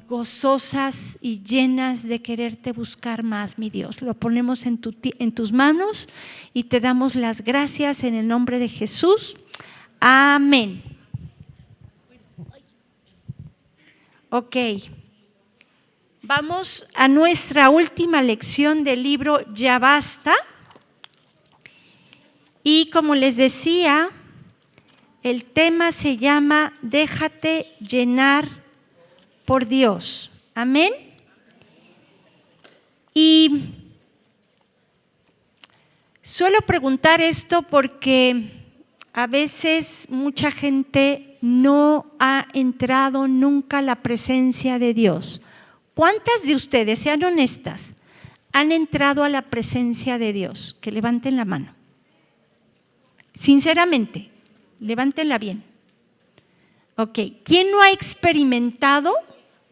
Gozosas y llenas de quererte buscar más, mi Dios. Lo ponemos en tus manos y te damos las gracias en el nombre de Jesús. Amén. Ok. Vamos a nuestra última lección del libro Ya Basta. Y como les decía, el tema se llama Déjate llenar por Dios. Amén. Y suelo preguntar esto porque a veces mucha gente no ha entrado nunca a la presencia de Dios. ¿Cuántas de ustedes, sean honestas, han entrado a la presencia de Dios? Que levanten la mano. Sinceramente, levántenla bien. Ok, ¿quién no ha experimentado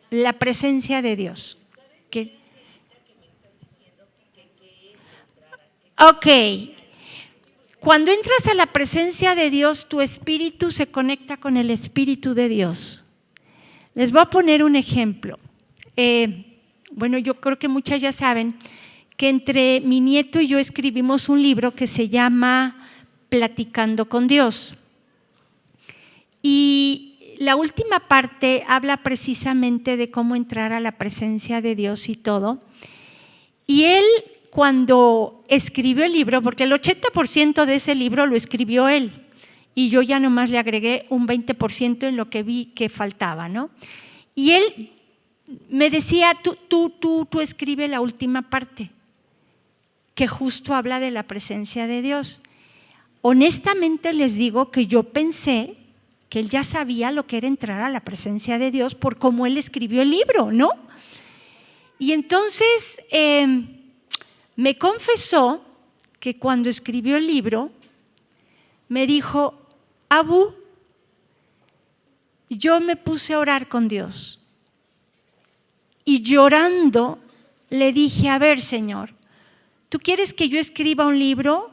la presencia de Dios? ¿Qué? Ok, cuando entras a la presencia de Dios, tu espíritu se conecta con el Espíritu de Dios. Les voy a poner un ejemplo. Bueno, yo creo que muchas ya saben que entre mi nieto y yo escribimos un libro que se llama Platicando con Dios. Y la última parte habla precisamente de cómo entrar a la presencia de Dios y todo. Y él, cuando escribió el libro, porque el 80% de ese libro lo escribió él, y yo ya nomás le agregué un 20% en lo que vi que faltaba, ¿no? Y él me decía, tú escribe la última parte, que justo habla de la presencia de Dios. Honestamente les digo que yo pensé que él ya sabía lo que era entrar a la presencia de Dios por cómo él escribió el libro, ¿no? Y entonces me confesó que cuando escribió el libro, me dijo, Abu, yo me puse a orar con Dios. Y llorando le dije, a ver, Señor, ¿tú quieres que yo escriba un libro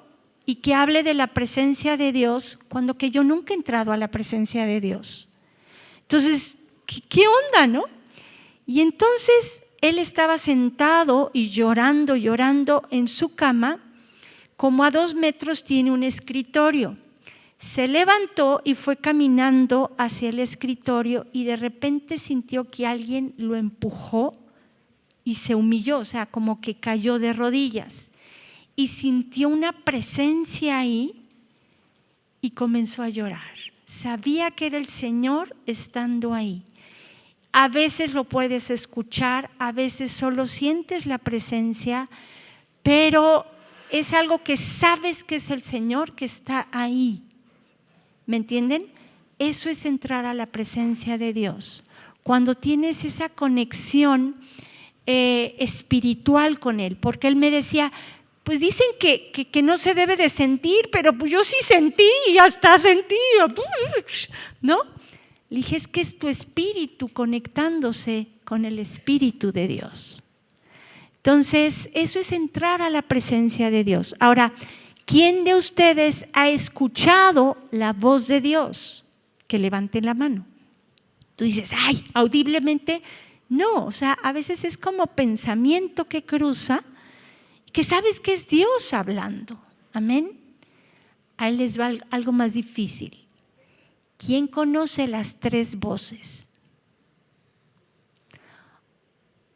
y que hable de la presencia de Dios cuando que yo nunca he entrado a la presencia de Dios? Entonces, ¿qué onda, no? Y entonces él estaba sentado y llorando en su cama, como a 2 metros tiene un escritorio. Se levantó y fue caminando hacia el escritorio y de repente sintió que alguien lo empujó y se humilló, o sea, como que cayó de rodillas. Y sintió una presencia ahí y comenzó a llorar. Sabía que era el Señor estando ahí. A veces lo puedes escuchar, a veces solo sientes la presencia, pero es algo que sabes que es el Señor que está ahí. ¿Me entienden? Eso es entrar a la presencia de Dios. Cuando tienes esa conexión espiritual con Él, porque Él me decía, pues dicen que no se debe de sentir, pero pues yo sí sentí y hasta sentí, ¿no? Le dije, es que es tu espíritu conectándose con el Espíritu de Dios. Entonces, eso es entrar a la presencia de Dios. Ahora, ¿quién de ustedes ha escuchado la voz de Dios? Que levanten la mano. Tú dices, ay, audiblemente, no, o sea, a veces es como pensamiento que cruza, que sabes que es Dios hablando. Amén. Ahí les va algo más difícil. ¿Quién conoce las 3 voces?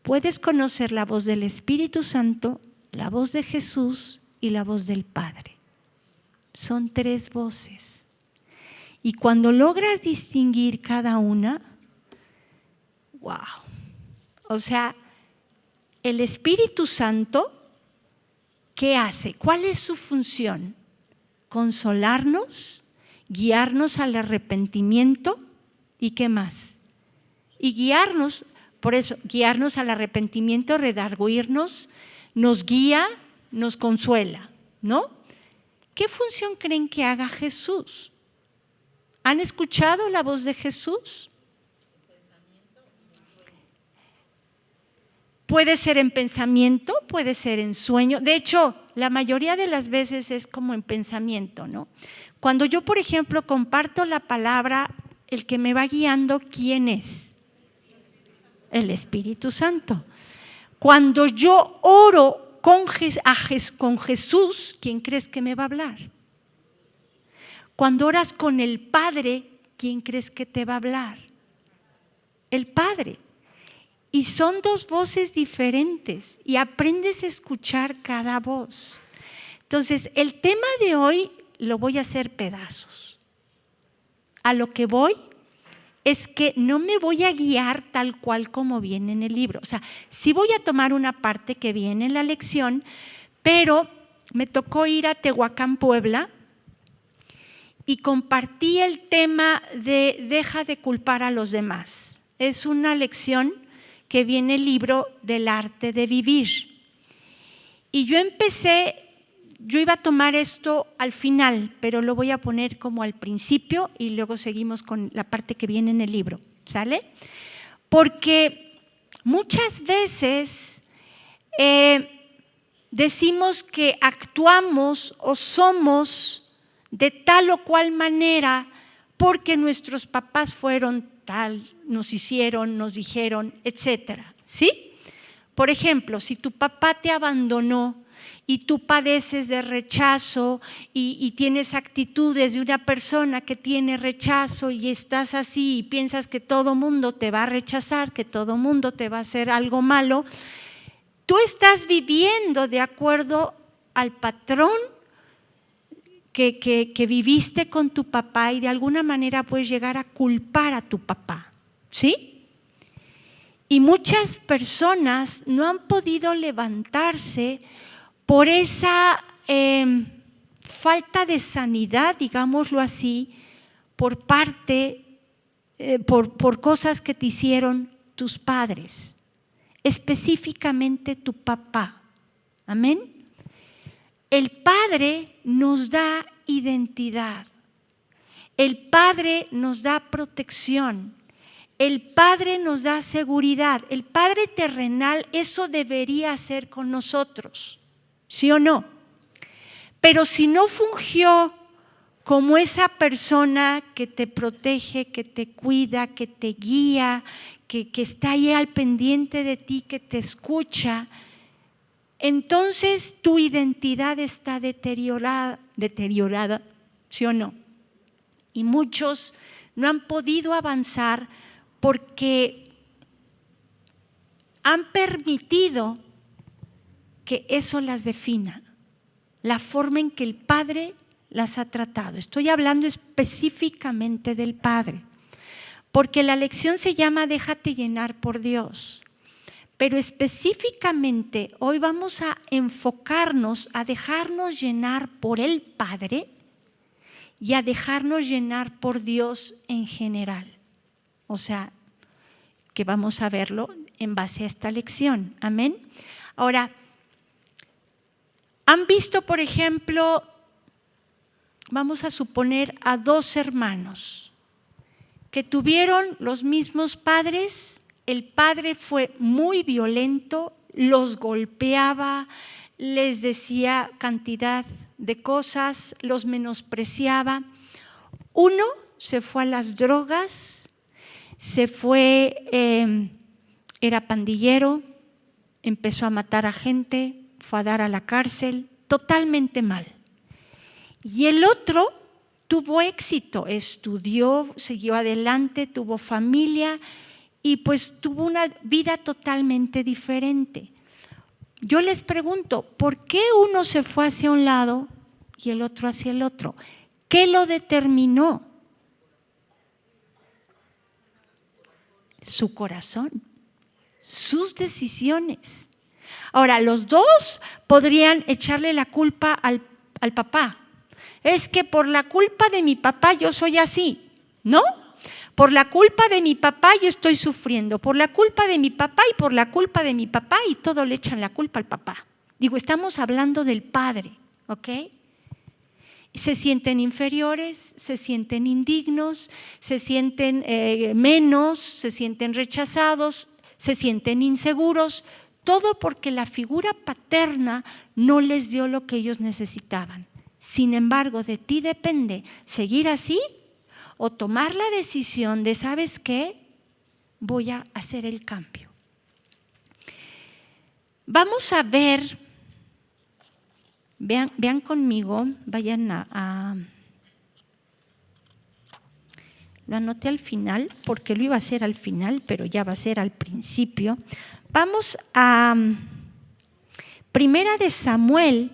Puedes conocer la voz del Espíritu Santo, la voz de Jesús y la voz del Padre. Son 3 voces. Y cuando logras distinguir cada una, wow. O sea, el Espíritu Santo, ¿qué hace? ¿Cuál es su función? Consolarnos, guiarnos al arrepentimiento ¿Y qué más? Y guiarnos, por eso, guiarnos al arrepentimiento, redarguirnos, nos guía, nos consuela, ¿no? ¿Qué función creen que haga Jesús? ¿Han escuchado la voz de Jesús? Puede ser en pensamiento, puede ser en sueño. De hecho, la mayoría de las veces es como en pensamiento, ¿no? Cuando yo, por ejemplo, comparto la palabra, el que me va guiando, ¿quién es? El Espíritu Santo. Cuando yo oro con Jesús, ¿quién crees que me va a hablar? Cuando oras con el Padre, ¿quién crees que te va a hablar? El Padre. Y son dos voces diferentes y aprendes a escuchar cada voz. Entonces, el tema de hoy lo voy a hacer pedazos. A lo que voy es que no me voy a guiar tal cual como viene en el libro. O sea, sí voy a tomar una parte que viene en la lección, pero me tocó ir a Tehuacán, Puebla, y compartí el tema de deja de culpar a los demás. Es una lección que viene el libro del arte de vivir. Y yo iba a tomar esto al final, pero lo voy a poner como al principio y luego seguimos con la parte que viene en el libro, ¿sale? Porque muchas veces decimos que actuamos o somos de tal o cual manera porque nuestros papás fueron tal, nos hicieron, nos dijeron, etcétera, ¿sí? Por ejemplo, si tu papá te abandonó y tú padeces de rechazo y tienes actitudes de una persona que tiene rechazo y estás así y piensas que todo mundo te va a rechazar, que todo mundo te va a hacer algo malo, tú estás viviendo de acuerdo al patrón que viviste con tu papá y de alguna manera puedes llegar a culpar a tu papá, ¿sí? Y muchas personas no han podido levantarse por esa falta de sanidad, digámoslo así, por cosas que te hicieron tus padres, específicamente tu papá. Amén. El Padre nos da identidad, el Padre nos da protección, el Padre nos da seguridad, el Padre terrenal eso debería hacer con nosotros, ¿sí o no? Pero si no fungió como esa persona que te protege, que te cuida, que te guía, que está ahí al pendiente de ti, que te escucha, entonces tu identidad está deteriorada, ¿sí o no? Y muchos no han podido avanzar porque han permitido que eso las defina, la forma en que el Padre las ha tratado. Estoy hablando específicamente del Padre, porque la lección se llama Déjate llenar por Dios. Pero específicamente hoy vamos a enfocarnos a dejarnos llenar por el Padre y a dejarnos llenar por Dios en general. O sea, que vamos a verlo en base a esta lección. Amén. Ahora, ¿han visto, por ejemplo, vamos a suponer a dos hermanos que tuvieron los mismos padres? El padre fue muy violento, los golpeaba, les decía cantidad de cosas, los menospreciaba. Uno se fue a las drogas, era pandillero, empezó a matar a gente, fue a dar a la cárcel, totalmente mal. Y el otro tuvo éxito, estudió, siguió adelante, tuvo familia y pues tuvo una vida totalmente diferente. Yo les pregunto, ¿por qué uno se fue hacia un lado y el otro hacia el otro? ¿Qué lo determinó? Su corazón, sus decisiones. Ahora, los dos podrían echarle la culpa al papá. Es que por la culpa de mi papá yo soy así, ¿no? Por la culpa de mi papá yo estoy sufriendo, por la culpa de mi papá y por la culpa de mi papá, y todo le echan la culpa al papá. Digo, estamos hablando del padre, ¿ok? Se sienten inferiores, se sienten indignos, se sienten menos, se sienten rechazados, se sienten inseguros, todo porque la figura paterna no les dio lo que ellos necesitaban. Sin embargo, de ti depende seguir así o tomar la decisión de, ¿sabes qué? Voy a hacer el cambio. Vamos a ver, vean conmigo, vayan lo anoté al final, porque lo iba a hacer al final, pero ya va a ser al principio. Vamos a Primera de Samuel,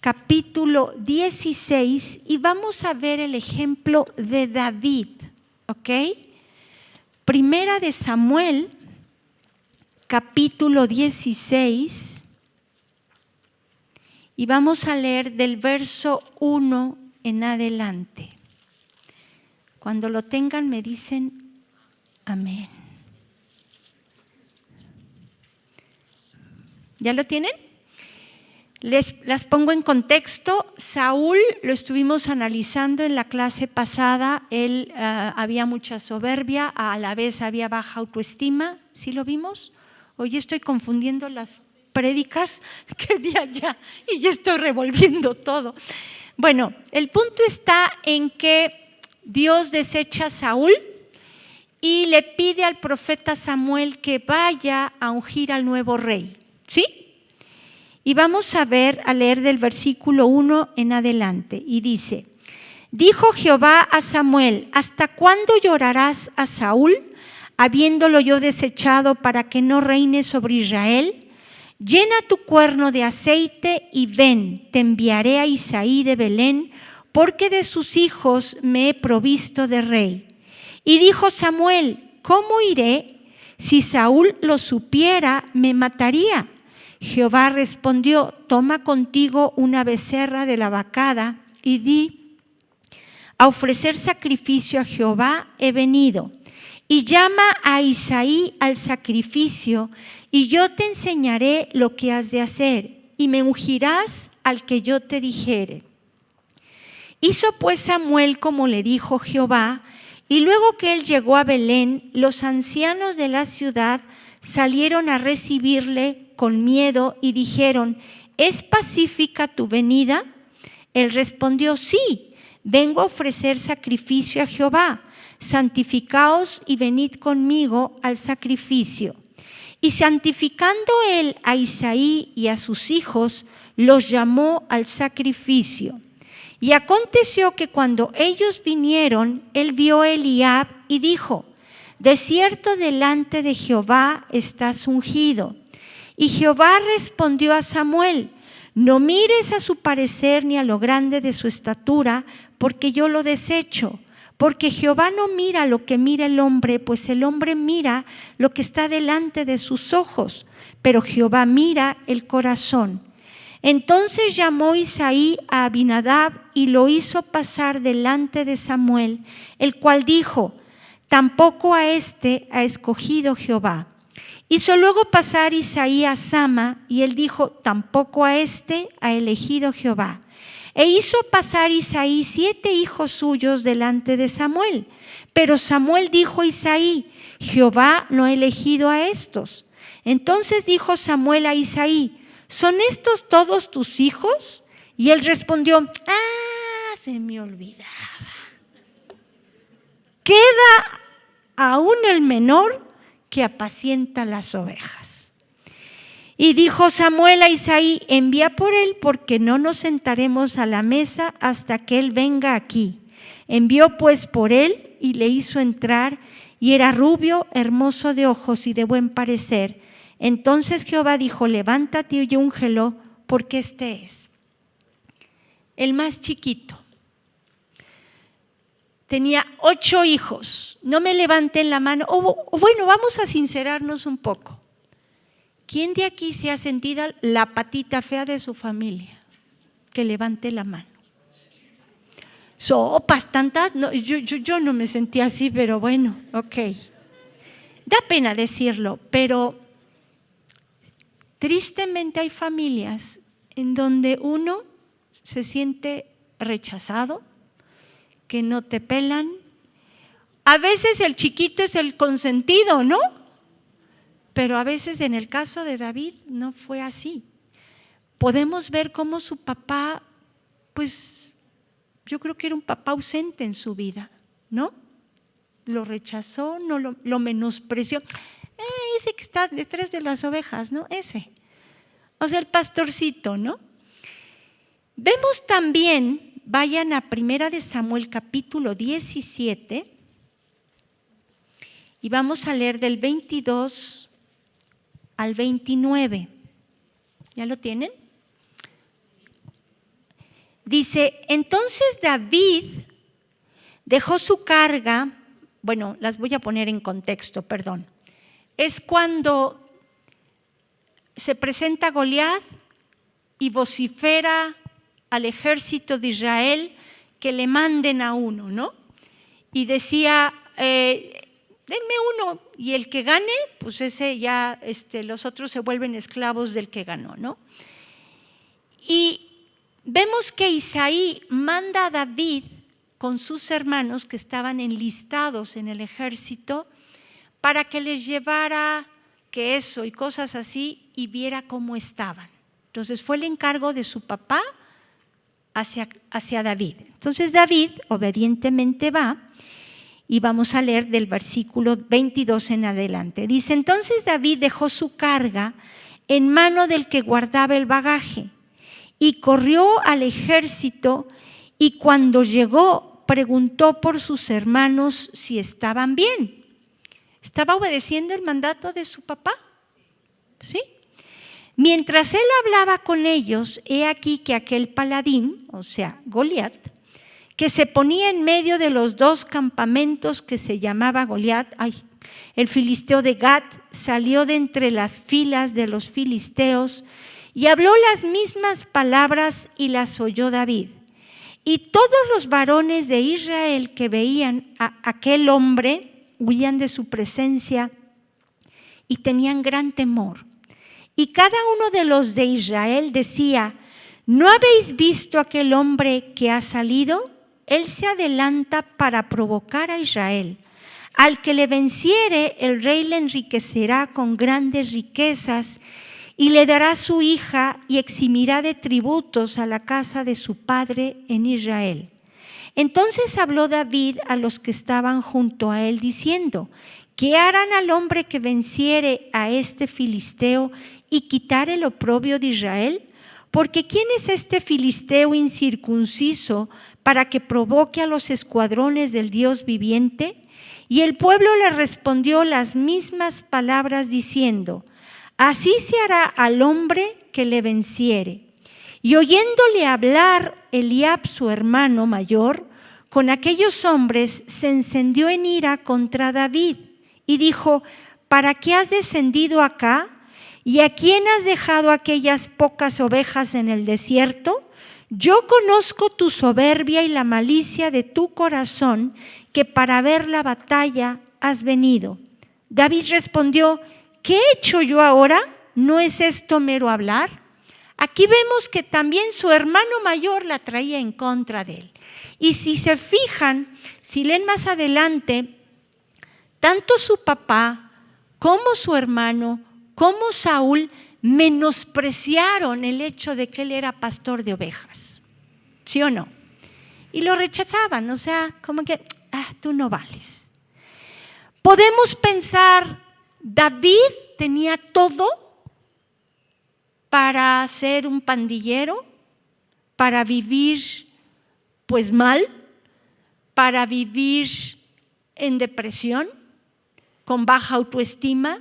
capítulo 16, y vamos a ver el ejemplo de David, ¿ok? Primera de Samuel, capítulo 16, y vamos a leer del verso 1 en adelante. Cuando lo tengan me dicen amén. ¿Ya lo tienen? Las pongo en contexto. Saúl lo estuvimos analizando en la clase pasada. Él había mucha soberbia, a la vez había baja autoestima. ¿Sí lo vimos? Hoy estoy confundiendo las prédicas que di allá y ya estoy revolviendo todo. Bueno, el punto está en que Dios desecha a Saúl y le pide al profeta Samuel que vaya a ungir al nuevo rey. ¿Sí? Y vamos a leer del versículo 1 en adelante. Y dice: dijo Jehová a Samuel: ¿hasta cuándo llorarás a Saúl, habiéndolo yo desechado para que no reine sobre Israel? Llena tu cuerno de aceite y ven, te enviaré a Isaí de Belén, porque de sus hijos me he provisto de rey. Y dijo Samuel: ¿cómo iré? Si Saúl lo supiera, me mataría. Jehová respondió: toma contigo una becerra de la vacada y di: a ofrecer sacrificio a Jehová he venido. Y llama a Isaí al sacrificio, y yo te enseñaré lo que has de hacer, y me ungirás al que yo te dijere. Hizo pues Samuel como le dijo Jehová, y luego que él llegó a Belén, los ancianos de la ciudad salieron a recibirle con miedo y dijeron: ¿es pacífica tu venida? Él respondió: sí, vengo a ofrecer sacrificio a Jehová. Santificaos y venid conmigo al sacrificio. Y santificando él a Isaí y a sus hijos, los llamó al sacrificio. Y aconteció que cuando ellos vinieron, él vio a Eliab y dijo: de cierto delante de Jehová estás ungido. Y Jehová respondió a Samuel: no mires a su parecer ni a lo grande de su estatura, porque yo lo desecho. Porque Jehová no mira lo que mira el hombre, pues el hombre mira lo que está delante de sus ojos, pero Jehová mira el corazón. Entonces llamó Isaí a Abinadab y lo hizo pasar delante de Samuel, el cual dijo: tampoco a este ha escogido Jehová. Hizo luego pasar Isaí a Sama, y él dijo: tampoco a este ha elegido Jehová. E hizo pasar Isaí 7 hijos suyos delante de Samuel. Pero Samuel dijo a Isaí: Jehová no ha elegido a estos. Entonces dijo Samuel a Isaí: ¿son estos todos tus hijos? Y él respondió: se me olvidaba. Queda aún el menor que apacienta las ovejas. Y dijo Samuel a Isaí: envía por él, porque no nos sentaremos a la mesa hasta que él venga aquí. Envió pues por él y le hizo entrar, y era rubio, hermoso de ojos y de buen parecer. Entonces Jehová dijo: levántate y úngelo, porque este es el más chiquito. Tenía 8 hijos. No me levanten la mano. Bueno, vamos a sincerarnos un poco. ¿Quién de aquí se ha sentido la patita fea de su familia? Que levante la mano. sopas tantas, no, yo no me sentía así, pero bueno, ok. Da pena decirlo, pero tristemente hay familias en donde uno se siente rechazado, que no te pelan. A veces el chiquito es el consentido, ¿no? Pero a veces en el caso de David no fue así. Podemos ver cómo su papá, pues yo creo que era un papá ausente en su vida, ¿no? Lo rechazó, no lo menospreció. Ese que está detrás de las ovejas, ¿no? Ese. O sea, el pastorcito, ¿no? Vemos también, vayan a 1 de Samuel capítulo 17 y vamos a leer del 22 al 29. ¿Ya lo tienen? Dice, entonces David dejó su carga, bueno, las voy a poner en contexto, perdón. Es cuando se presenta Goliat y vocifera al ejército de Israel que le manden a uno, ¿no? Y decía, denme uno, y el que gane, pues ese ya, los otros se vuelven esclavos del que ganó, ¿no? Y vemos que Isaí manda a David con sus hermanos que estaban enlistados en el ejército para que les llevara queso y cosas así y viera cómo estaban. Entonces fue el encargo de su papá hacia David. Entonces David obedientemente va y vamos a leer del versículo 22 en adelante. Dice, entonces David dejó su carga en mano del que guardaba el bagaje y corrió al ejército y cuando llegó preguntó por sus hermanos si estaban bien. Estaba obedeciendo el mandato de su papá, ¿sí? Mientras él hablaba con ellos, he aquí que aquel paladín, o sea, Goliat, que se ponía en medio de los dos campamentos que se llamaba Goliat, el filisteo de Gat, salió de entre las filas de los filisteos y habló las mismas palabras y las oyó David. Y todos los varones de Israel que veían a aquel hombre huían de su presencia y tenían gran temor. Y cada uno de los de Israel decía, ¿no habéis visto aquel hombre que ha salido? Él se adelanta para provocar a Israel. Al que le venciere, el rey le enriquecerá con grandes riquezas y le dará su hija y eximirá de tributos a la casa de su padre en Israel. Entonces habló David a los que estaban junto a él diciendo, ¿qué harán al hombre que venciere a este filisteo y quitare el oprobio de Israel? Porque ¿quién es este filisteo incircunciso para que provoque a los escuadrones del Dios viviente? Y el pueblo le respondió las mismas palabras diciendo, así se hará al hombre que le venciere. Y oyéndole hablar Eliab, su hermano mayor, con aquellos hombres se encendió en ira contra David y dijo, ¿para qué has descendido acá? ¿Y a quién has dejado aquellas pocas ovejas en el desierto? Yo conozco tu soberbia y la malicia de tu corazón, que para ver la batalla has venido. David respondió, ¿qué he hecho yo ahora? ¿No es esto mero hablar? Aquí vemos que también su hermano mayor la traía en contra de él. Y si se fijan, si leen más adelante, tanto su papá como su hermano, como Saúl, menospreciaron el hecho de que él era pastor de ovejas. ¿Sí o no? Y lo rechazaban, o sea, como que, tú no vales. Podemos pensar, David tenía todo para ser un pandillero, para vivir pues mal, para vivir en depresión, con baja autoestima,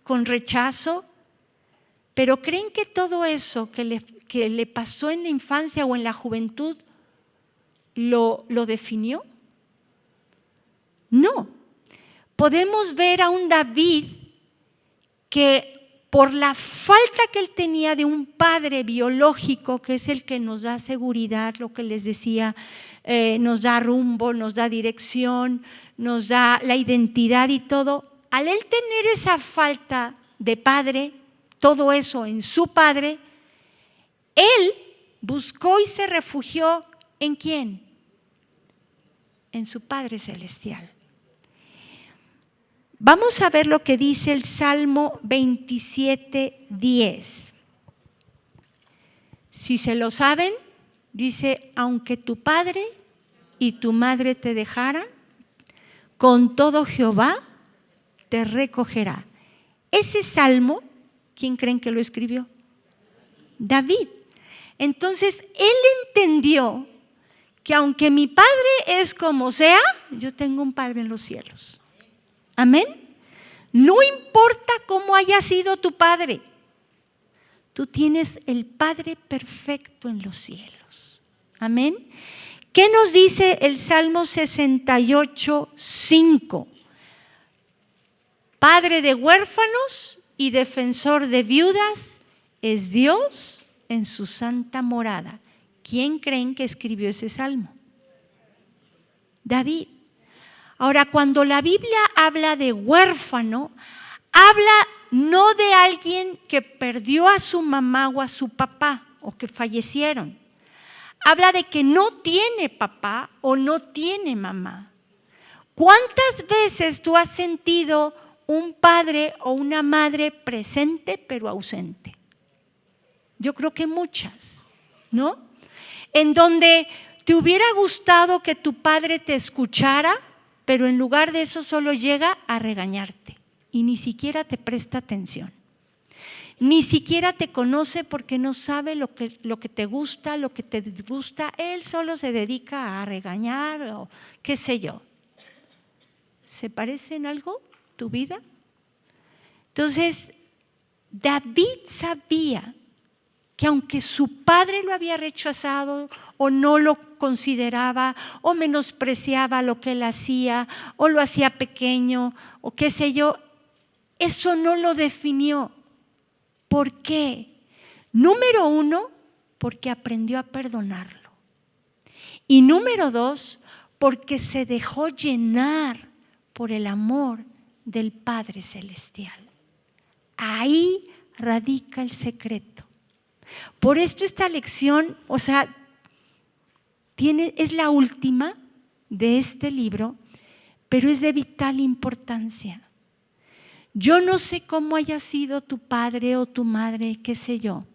con rechazo. Pero ¿creen que todo eso que le pasó en la infancia o en la juventud lo definió? No. Podemos ver a un David que por la falta que él tenía de un padre biológico, que es el que nos da seguridad, lo que les decía, nos da rumbo, nos da dirección, nos da la identidad y todo. Al él tener esa falta de padre, todo eso en su padre, él buscó y se refugió ¿en quién? En su Padre Celestial. Vamos a ver lo que dice el Salmo 27:10. Si se lo saben, dice, aunque tu padre y tu madre te dejaran, con todo Jehová te recogerá. Ese salmo, ¿quién creen que lo escribió? David. Entonces, él entendió que aunque mi padre es como sea, yo tengo un padre en los cielos. Amén. No importa cómo haya sido tu padre, tú tienes el Padre perfecto en los cielos. Amén. ¿Qué nos dice el Salmo 68:5? Padre de huérfanos y defensor de viudas es Dios en su santa morada. ¿Quién creen que escribió ese salmo? David. Ahora, cuando la Biblia habla de huérfano, habla no de alguien que perdió a su mamá o a su papá o que fallecieron. Habla de que no tiene papá o no tiene mamá. ¿Cuántas veces tú has sentido un padre o una madre presente pero ausente? Yo creo que muchas, ¿no? En donde te hubiera gustado que tu padre te escuchara, pero en lugar de eso solo llega a regañarte y ni siquiera te presta atención. Ni siquiera te conoce porque no sabe lo que te gusta, lo que te disgusta. Él solo se dedica a regañar o qué sé yo. ¿Se parece en algo tu vida? Entonces, David sabía que aunque su padre lo había rechazado o no lo consideraba o menospreciaba lo que él hacía o lo hacía pequeño o qué sé yo, eso no lo definió. ¿Por qué? Número uno, porque aprendió a perdonarlo. Y número dos, porque se dejó llenar por el amor del Padre Celestial. Ahí radica el secreto. Por esto esta lección, es la última de este libro, pero es de vital importancia. Yo no sé cómo haya sido tu padre o tu madre, qué sé yo,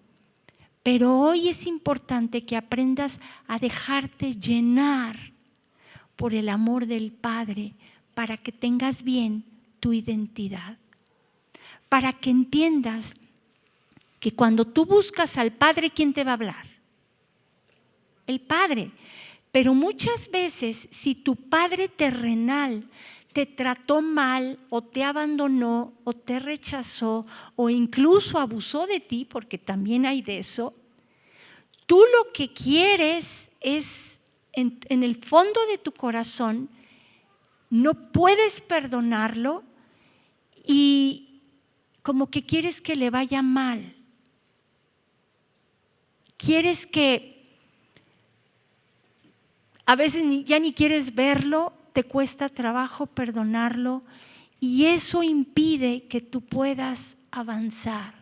pero hoy es importante que aprendas a dejarte llenar por el amor del Padre para que tengas bien tu identidad, para que entiendas que cuando tú buscas al Padre, ¿quién te va a hablar? El Padre. Pero muchas veces, si tu padre terrenal te trató mal o te abandonó o te rechazó o incluso abusó de ti, porque también hay de eso, tú lo que quieres es, en el fondo de tu corazón, no puedes perdonarlo y como que quieres que le vaya mal. Quieres que a veces ya ni quieres verlo, te cuesta trabajo perdonarlo y eso impide que tú puedas avanzar.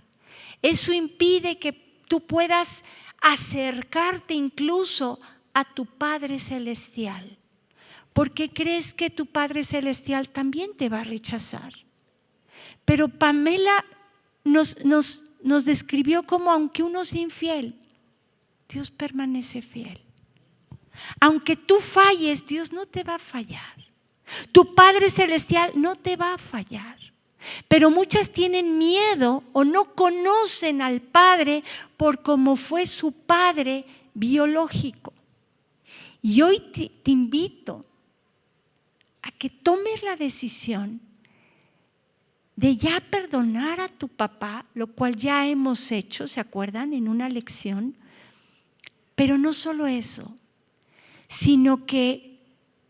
Eso impide que tú puedas acercarte incluso a tu Padre Celestial, porque crees que tu Padre Celestial también te va a rechazar. Pero Pamela nos describió como aunque uno sea infiel, Dios permanece fiel. Aunque tú falles, Dios no te va a fallar. Tu Padre Celestial no te va a fallar. Pero muchas tienen miedo o no conocen al Padre por cómo fue su padre biológico. Y hoy te invito a que tomes la decisión de ya perdonar a tu papá, lo cual ya hemos hecho, ¿se acuerdan? En una lección. Pero no solo eso, sino que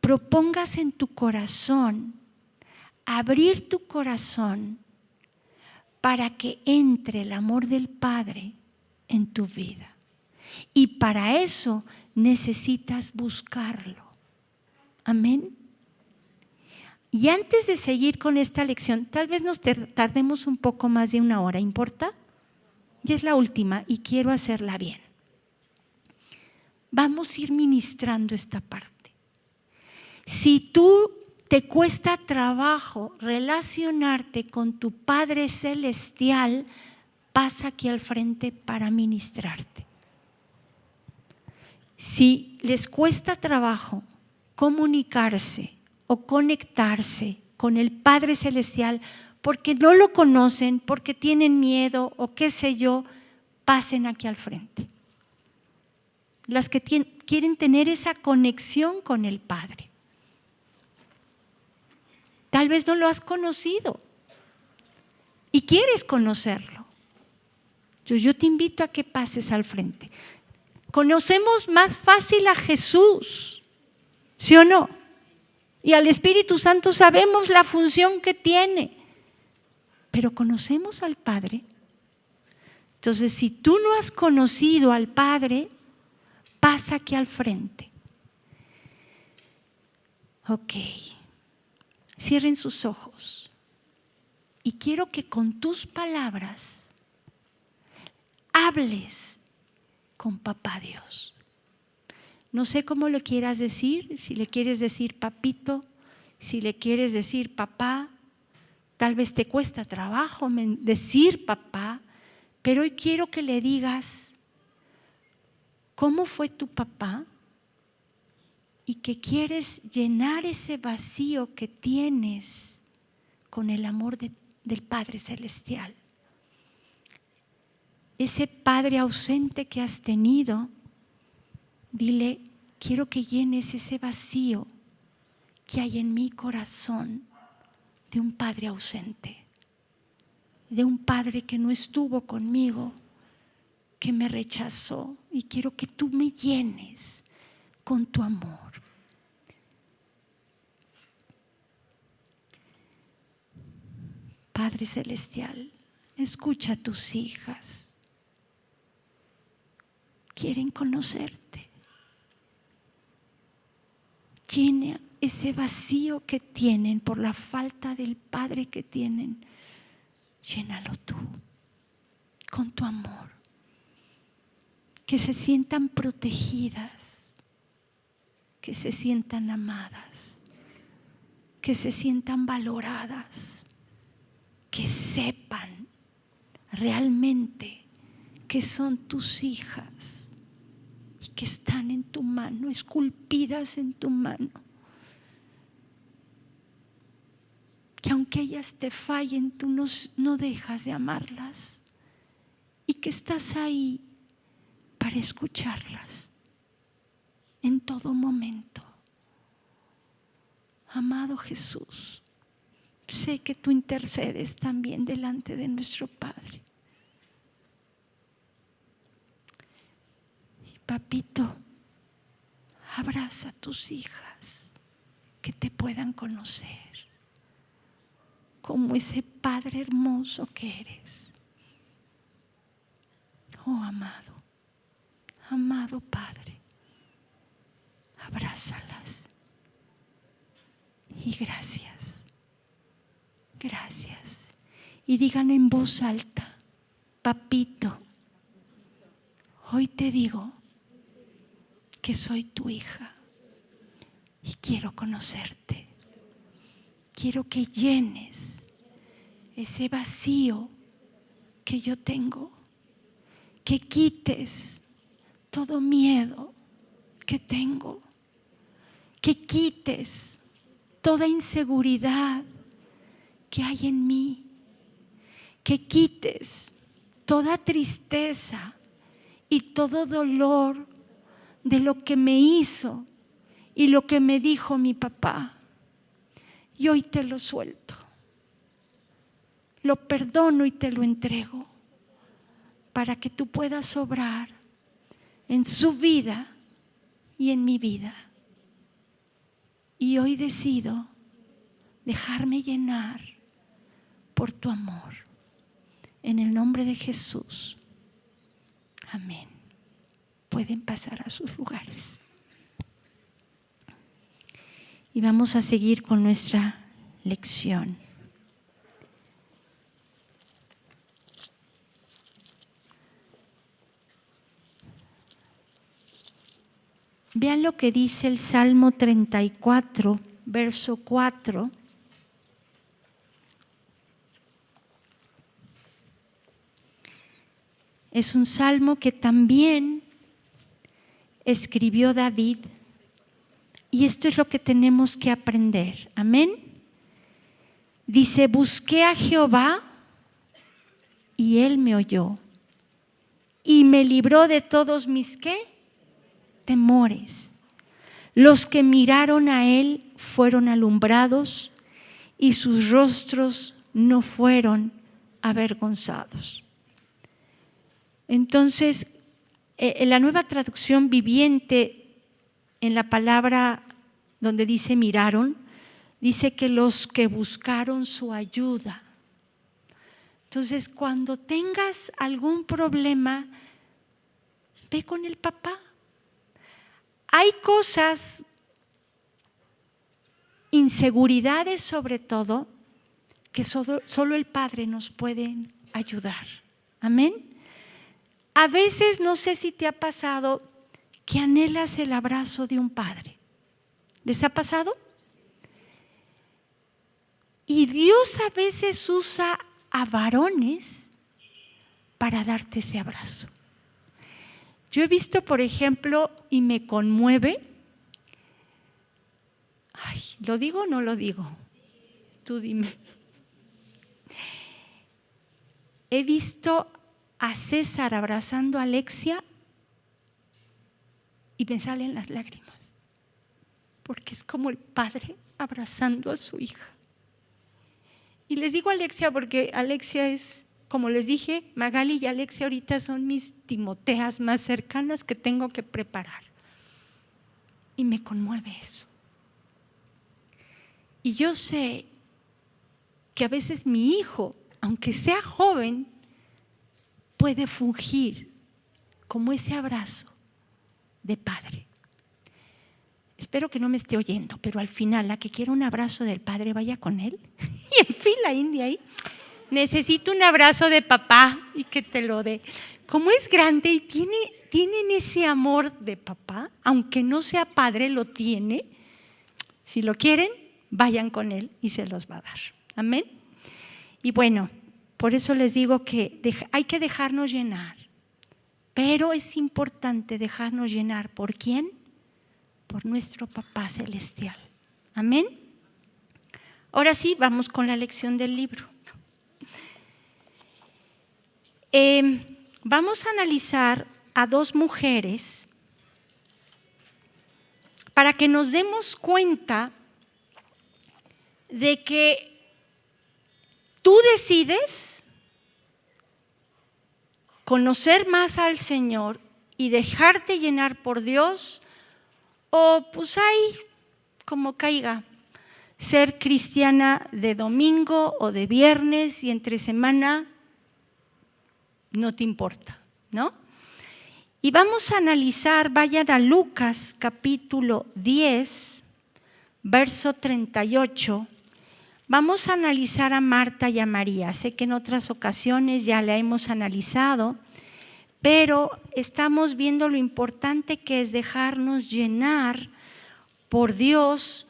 propongas en tu corazón, abrir tu corazón para que entre el amor del Padre en tu vida. Y para eso necesitas buscarlo. Amén. Y antes de seguir con esta lección, tal vez nos tardemos un poco más de 1 hora, ¿importa? Y es la última y quiero hacerla bien. Vamos a ir ministrando esta parte. Si tú te cuesta trabajo relacionarte con tu Padre Celestial, pasa aquí al frente para ministrarte. Si les cuesta trabajo comunicarse o conectarse con el Padre Celestial porque no lo conocen, porque tienen miedo o qué sé yo, pasen aquí al frente. Las que quieren tener esa conexión con el Padre. Tal vez no lo has conocido y quieres conocerlo. Yo te invito a que pases al frente. Conocemos más fácil a Jesús, ¿sí o no? Y al Espíritu Santo sabemos la función que tiene, pero conocemos al Padre. Entonces, si tú no has conocido al Padre, pasa aquí al frente. Ok, cierren sus ojos y quiero que con tus palabras hables con Papá Dios. No sé cómo lo quieras decir, si le quieres decir papito, si le quieres decir papá, tal vez te cuesta trabajo decir papá, pero hoy quiero que le digas cómo fue tu papá y que quieres llenar ese vacío que tienes con el amor del Padre Celestial. Ese Padre ausente que has tenido, dile, quiero que llenes ese vacío que hay en mi corazón de un Padre ausente, de un Padre que no estuvo conmigo, que me rechazó, y quiero que tú me llenes con tu amor. Padre Celestial, escucha a tus hijas. Quieren conocerte. Llena ese vacío que tienen por la falta del Padre que tienen. Llénalo tú con tu amor. Que se sientan protegidas, que se sientan amadas, que se sientan valoradas, que sepan realmente que son tus hijas y que están en tu mano, esculpidas en tu mano. Que aunque ellas te fallen, tú no dejas de amarlas y que estás ahí para escucharlas en todo momento. Amado Jesús, sé que tú intercedes también delante de nuestro Padre. Y papito, abraza a tus hijas que te puedan conocer como ese Padre hermoso que eres. Oh amado, amado Padre, abrázalas y gracias, gracias. Y digan en voz alta, papito, hoy te digo que soy tu hija y quiero conocerte. Quiero que llenes ese vacío que yo tengo, que quites todo miedo que tengo, que quites toda inseguridad que hay en mí, que quites toda tristeza y todo dolor de lo que me hizo y lo que me dijo mi papá. Y hoy te lo suelto, lo perdono y te lo entrego para que tú puedas obrar en su vida y en mi vida. Y hoy decido dejarme llenar por tu amor. En el nombre de Jesús. Amén. Pueden pasar a sus lugares. Y vamos a seguir con nuestra lección. Vean lo que dice el Salmo 34, verso 4. Es un salmo que también escribió David, y esto es lo que tenemos que aprender. Amén. Dice: busqué a Jehová y Él me oyó y me libró de todos mis ¿qué? Temores. Los que miraron a Él fueron alumbrados y sus rostros no fueron avergonzados. Entonces, en la Nueva Traducción Viviente, en la palabra donde dice miraron, dice que los que buscaron su ayuda. Entonces, cuando tengas algún problema, ve con el papá. Hay cosas, inseguridades sobre todo, que solo el Padre nos puede ayudar. Amén. A veces, no sé si te ha pasado, que anhelas el abrazo de un padre. ¿Les ha pasado? Y Dios a veces usa a varones para darte ese abrazo. Yo he visto, por ejemplo, y me conmueve, ¿lo digo o no lo digo? Tú dime. He visto a César abrazando a Alexia y me salen las lágrimas, porque es como el padre abrazando a su hija. Y les digo Alexia porque Alexia es, como les dije, Magali y Alexia ahorita son mis Timoteas más cercanas que tengo que preparar. Y me conmueve eso. Y yo sé que a veces mi hijo, aunque sea joven, puede fungir como ese abrazo de padre. Espero que no me esté oyendo, pero al final la que quiera un abrazo del padre vaya con él y en fila india ahí. Necesito un abrazo de papá y que te lo dé. Como es grande y tienen ese amor de papá, aunque no sea padre, lo tiene. Si lo quieren, vayan con él y se los va a dar. Amén. Y bueno, por eso les digo que hay que dejarnos llenar. Pero es importante dejarnos llenar. ¿Por quién? Por nuestro Papá Celestial. Amén. Ahora sí, vamos con la lección del libro. Vamos a analizar a dos mujeres para que nos demos cuenta de que tú decides conocer más al Señor y dejarte llenar por Dios, o pues ahí como caiga, ser cristiana de domingo o de viernes y entre semana no te importa, ¿no? Y vamos a analizar, vayan a Lucas capítulo 10, verso 38. Vamos a analizar a Marta y a María. Sé que en otras ocasiones ya la hemos analizado, pero estamos viendo lo importante que es dejarnos llenar por Dios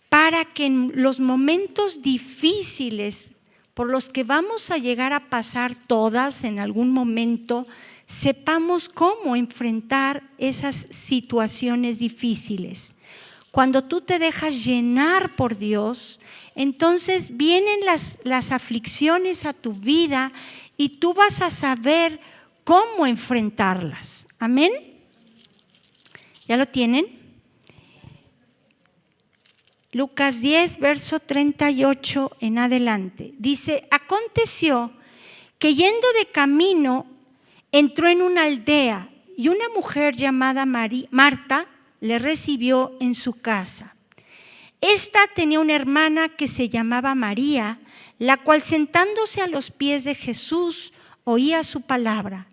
para que en los momentos difíciles por los que vamos a llegar a pasar todas en algún momento, sepamos cómo enfrentar esas situaciones difíciles. Cuando tú te dejas llenar por Dios, entonces vienen las aflicciones a tu vida y tú vas a saber cómo enfrentarlas. Amén. ¿Ya lo tienen? Lucas 10, verso 38 en adelante. Dice: aconteció que yendo de camino entró en una aldea y una mujer llamada Marta le recibió en su casa. Esta tenía una hermana que se llamaba María, la cual sentándose a los pies de Jesús oía su palabra.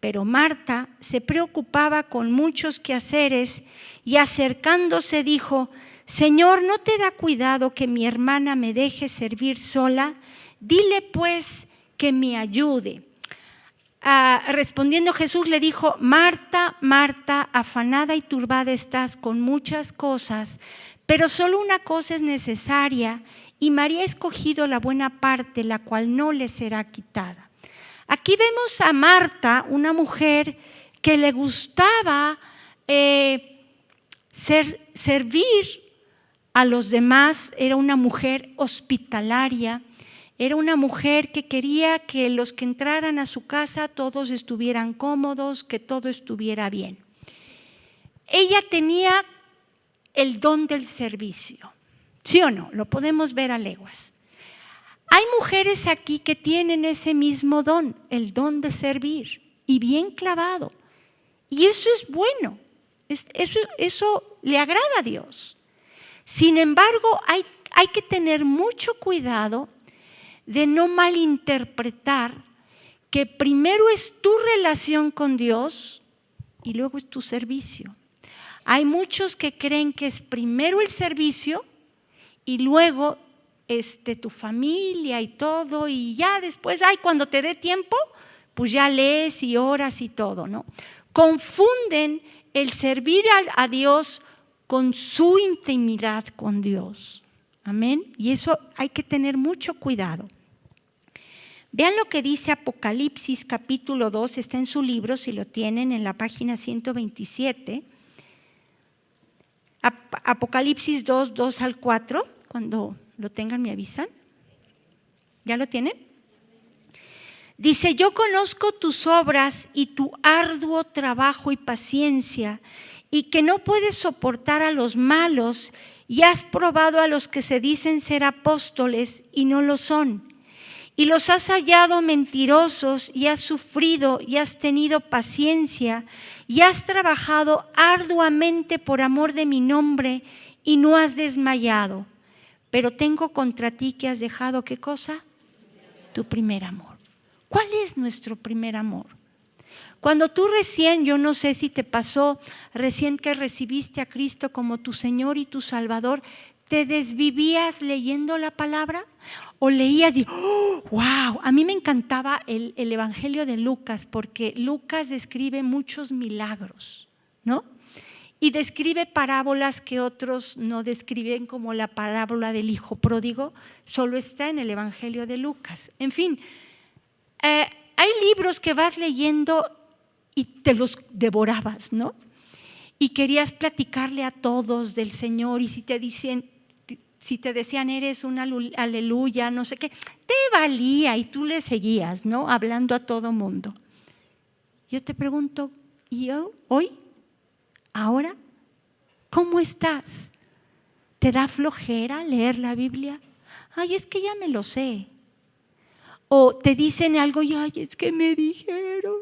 Pero Marta se preocupaba con muchos quehaceres y acercándose dijo: Señor, ¿no te da cuidado que mi hermana me deje servir sola? Dile pues que me ayude. Respondiendo Jesús le dijo: Marta, Marta, afanada y turbada estás con muchas cosas, pero solo una cosa es necesaria, y María ha escogido la buena parte, la cual no le será quitada. Aquí vemos a Marta, una mujer que le gustaba servir a los demás. Era una mujer hospitalaria, era una mujer que quería que los que entraran a su casa todos estuvieran cómodos, que todo estuviera bien. Ella tenía el don del servicio, ¿sí o no? Lo podemos ver a leguas. Hay mujeres aquí que tienen ese mismo don, el don de servir, y bien clavado. Y eso es bueno, eso le agrada a Dios. Sin embargo, hay que tener mucho cuidado de no malinterpretar que primero es tu relación con Dios y luego es tu servicio. Hay muchos que creen que es primero el servicio y luego tu familia y todo, y ya después, cuando te dé tiempo, pues ya lees y oras y todo, ¿no? Confunden el servir a Dios con su intimidad con Dios. Amén. Y eso hay que tener mucho cuidado. Vean lo que dice Apocalipsis capítulo 2, está en su libro, si lo tienen, en la página 127. Apocalipsis 2, 2 al 4, cuando lo tengan me avisan. ¿Ya lo tienen? Dice: yo conozco tus obras y tu arduo trabajo y paciencia, y que no puedes soportar a los malos, y has probado a los que se dicen ser apóstoles y no lo son, y los has hallado mentirosos, y has sufrido y has tenido paciencia, y has trabajado arduamente por amor de mi nombre, y no has desmayado. Pero tengo contra ti que has dejado, ¿qué cosa? Tu primer amor. ¿Cuál es nuestro primer amor? Cuando tú recién, yo no sé si te pasó, recién que recibiste a Cristo como tu Señor y tu Salvador, ¿te desvivías leyendo la palabra? ¿O leías y wow? A mí me encantaba el Evangelio de Lucas, porque Lucas describe muchos milagros, ¿no? Y describe parábolas que otros no describen, como la parábola del hijo pródigo, solo está en el Evangelio de Lucas. En fin, hay libros que vas leyendo y te los devorabas, ¿no? Y querías platicarle a todos del Señor, y si te decían eres un aleluya, no sé qué, te valía y tú le seguías, ¿no? Hablando a todo mundo. Yo te pregunto, ¿y hoy? ¿Ahora? ¿Cómo estás? ¿Te da flojera leer la Biblia? Ay, es que ya me lo sé. O te dicen algo y ay, es que me dijeron.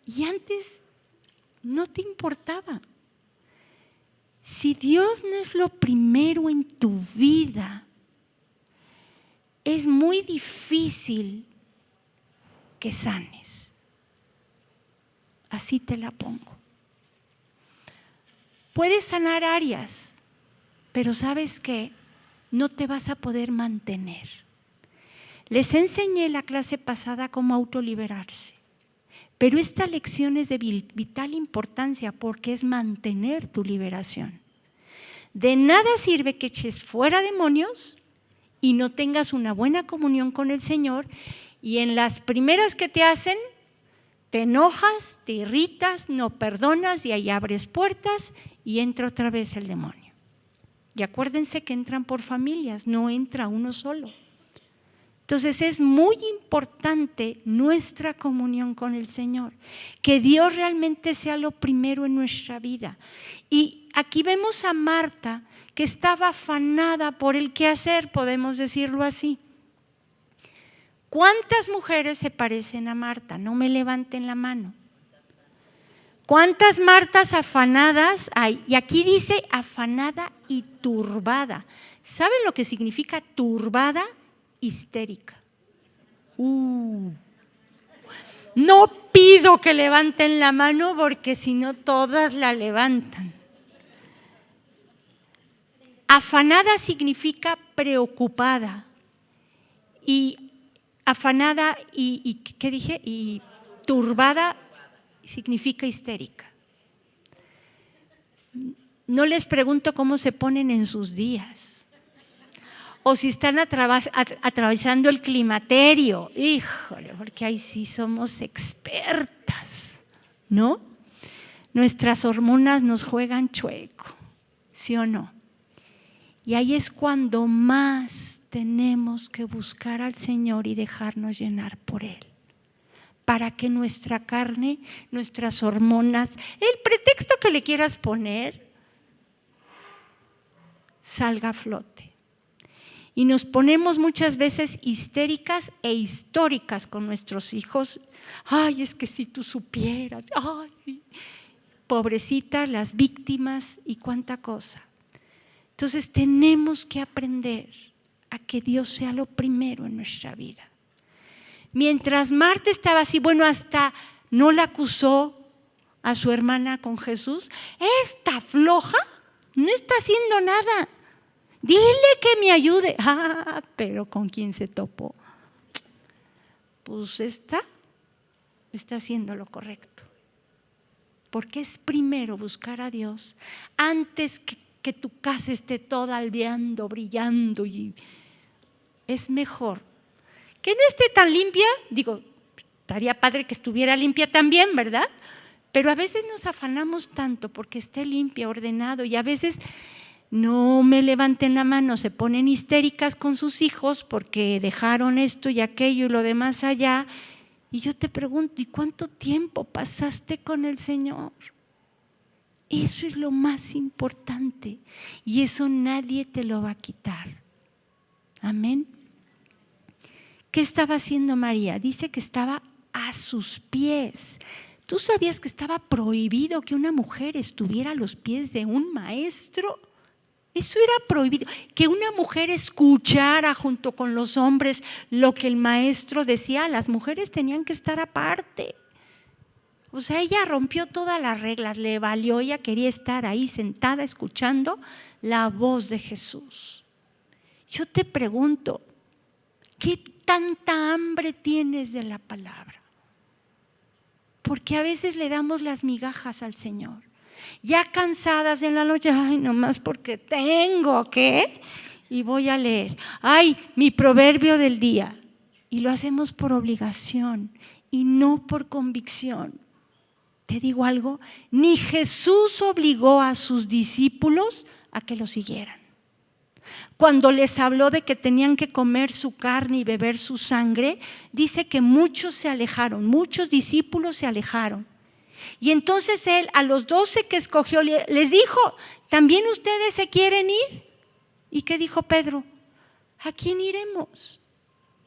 Y antes no te importaba. Si Dios no es lo primero en tu vida, es muy difícil que sanes. Así te la pongo. Puedes sanar áreas, pero ¿sabes qué? No te vas a poder mantener. Les enseñé la clase pasada cómo autoliberarse, pero esta lección es de vital importancia porque es mantener tu liberación. De nada sirve que eches fuera demonios y no tengas una buena comunión con el Señor, y en las primeras que te hacen, te enojas, te irritas, no perdonas, y ahí abres puertas y entra otra vez el demonio. Y acuérdense que entran por familias, no entra uno solo. Entonces es muy importante nuestra comunión con el Señor, que Dios realmente sea lo primero en nuestra vida. Y aquí vemos a Marta, que estaba afanada por el quehacer, podemos decirlo así. ¿Cuántas mujeres se parecen a Marta? No me levanten la mano. ¿Cuántas Martas afanadas hay? Y aquí dice afanada y turbada. ¿Saben lo que significa turbada? Histérica. No pido que levanten la mano porque si no todas la levantan. Afanada significa preocupada. Y afanada y ¿qué dije? Y turbada significa histérica. No les pregunto cómo se ponen en sus días o si están atravesando el climaterio. Híjole, porque ahí sí somos expertas, ¿no? Nuestras hormonas nos juegan chueco, ¿sí o no? Y ahí es cuando más tenemos que buscar al Señor y dejarnos llenar por Él, para que nuestra carne, nuestras hormonas, el pretexto que le quieras poner, salga a flote. Y nos ponemos muchas veces histéricas e históricas con nuestros hijos. Ay, es que si tú supieras, ay, pobrecitas las víctimas y cuánta cosa. Entonces tenemos que aprender a que Dios sea lo primero en nuestra vida. Mientras Marta estaba así, bueno, hasta no la acusó a su hermana con Jesús. Esta floja no está haciendo nada. Dile que me ayude. Pero ¿con quién se topó? Pues esta está haciendo lo correcto. Porque es primero buscar a Dios antes que tu casa esté toda aldeando, brillando. Y es mejor que no esté tan limpia, digo, estaría padre que estuviera limpia también, ¿verdad? Pero a veces nos afanamos tanto porque esté limpia, ordenado, y a veces no me levanten la mano, se ponen histéricas con sus hijos porque dejaron esto y aquello y lo demás allá. Y yo te pregunto, ¿y cuánto tiempo pasaste con el Señor? Eso es lo más importante y eso nadie te lo va a quitar. Amén. ¿Qué estaba haciendo María? Dice que estaba a sus pies. ¿Tú sabías que estaba prohibido que una mujer estuviera a los pies de un maestro? Eso era prohibido, que una mujer escuchara junto con los hombres lo que el maestro decía. Las mujeres tenían que estar aparte. O sea, ella rompió todas las reglas, le valió, ella quería estar ahí sentada escuchando la voz de Jesús. Yo te pregunto, ¿qué tanta hambre tienes de la palabra? Porque a veces le damos las migajas al Señor. Ya cansadas en la noche, ay, nomás porque tengo que, y voy a leer. Ay, mi proverbio del día. Y lo hacemos por obligación y no por convicción. Te digo algo, ni Jesús obligó a sus discípulos a que lo siguieran. Cuando les habló de que tenían que comer su carne y beber su sangre, dice que muchos se alejaron, muchos discípulos se alejaron. Y entonces Él a los 12 que escogió les dijo, ¿también ustedes se quieren ir? ¿Y qué dijo Pedro? ¿A quién iremos?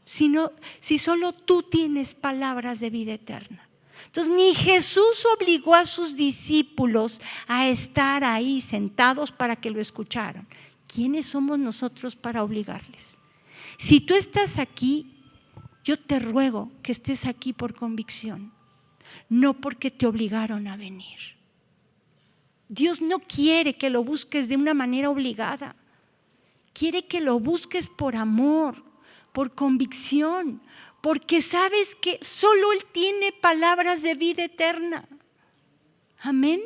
Si solo tú tienes palabras de vida eterna. Entonces ni Jesús obligó a sus discípulos a estar ahí sentados para que lo escucharan. ¿Quiénes somos nosotros para obligarles? Si tú estás aquí, yo te ruego que estés aquí por convicción, no porque te obligaron a venir. Dios no quiere que lo busques de una manera obligada. Quiere que lo busques por amor, por convicción, porque sabes que solo Él tiene palabras de vida eterna. Amén.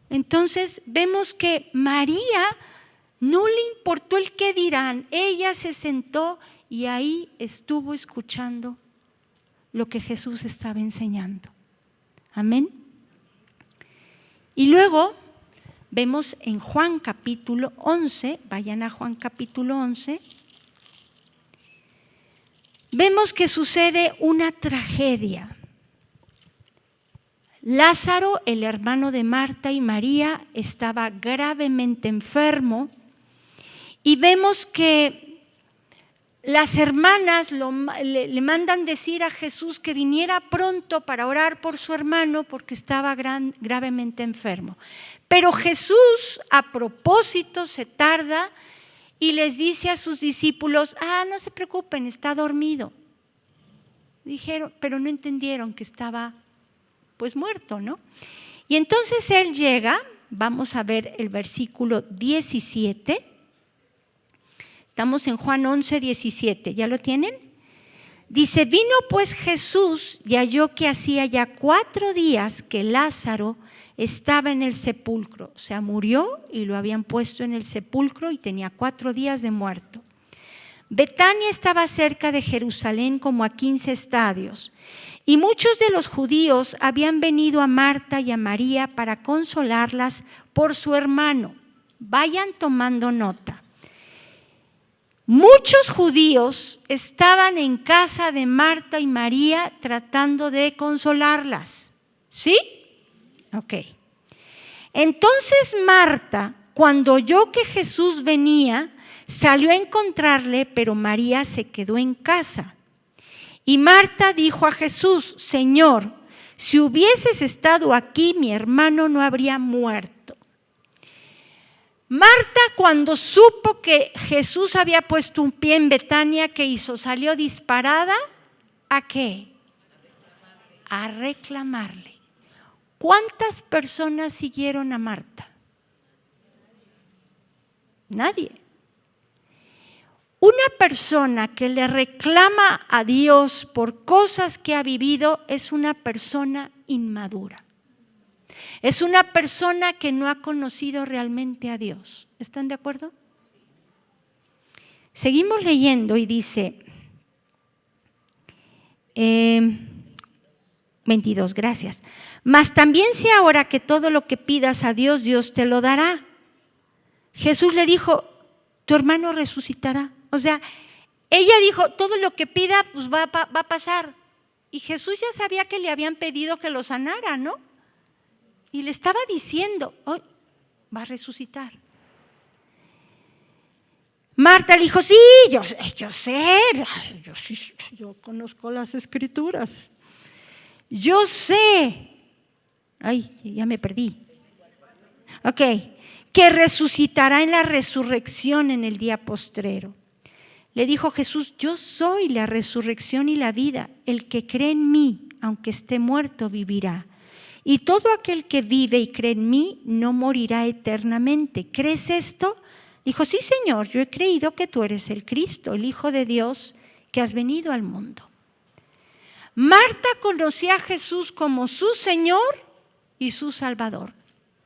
Entonces vemos que María no le importó el qué dirán. Ella se sentó y ahí estuvo escuchando lo que Jesús estaba enseñando. Amén. Y luego vemos en Juan capítulo 11, vayan a Juan capítulo 11, vemos que sucede una tragedia. Lázaro, el hermano de Marta y María, estaba gravemente enfermo y vemos que las hermanas le mandan decir a Jesús que viniera pronto para orar por su hermano porque estaba gravemente enfermo. Pero Jesús a propósito se tarda y les dice a sus discípulos, no se preocupen, está dormido. Dijeron, pero no entendieron que estaba pues muerto, ¿no? Y entonces él llega, vamos a ver el versículo 17. Estamos en Juan 11, 17, ¿ya lo tienen? Dice, vino pues Jesús y halló que hacía ya 4 días que Lázaro estaba en el sepulcro. O sea, murió y lo habían puesto en el sepulcro y tenía 4 días de muerto. Betania estaba cerca de Jerusalén como a 15 estadios. Y muchos de los judíos habían venido a Marta y a María para consolarlas por su hermano. Vayan tomando nota. Muchos judíos estaban en casa de Marta y María tratando de consolarlas. ¿Sí? Ok. Entonces Marta, cuando oyó que Jesús venía, salió a encontrarle, pero María se quedó en casa. Y Marta dijo a Jesús, Señor, si hubieses estado aquí, mi hermano no habría muerto. Marta, cuando supo que Jesús había puesto un pie en Betania, ¿qué hizo? Salió disparada, ¿a qué? A reclamarle. ¿Cuántas personas siguieron a Marta? Nadie. Una persona que le reclama a Dios por cosas que ha vivido es una persona inmadura. Es una persona que no ha conocido realmente a Dios. ¿Están de acuerdo? Seguimos leyendo y dice, 22, gracias. Mas también sé ahora que todo lo que pidas a Dios, Dios te lo dará. Jesús le dijo, tu hermano resucitará. O sea, ella dijo, todo lo que pida pues va a pasar. Y Jesús ya sabía que le habían pedido que lo sanara, ¿no? Y le estaba diciendo, oh, va a resucitar. Marta le dijo, sí, yo sé, yo conozco las escrituras. Yo sé, ay, ya me perdí. Ok, que resucitará en la resurrección en el día postrero. Le dijo Jesús, yo soy la resurrección y la vida. El que cree en mí, aunque esté muerto, vivirá. Y todo aquel que vive y cree en mí no morirá eternamente. ¿Crees esto? Dijo, sí, Señor, yo he creído que tú eres el Cristo, el Hijo de Dios, que has venido al mundo. Marta conocía a Jesús como su Señor y su Salvador.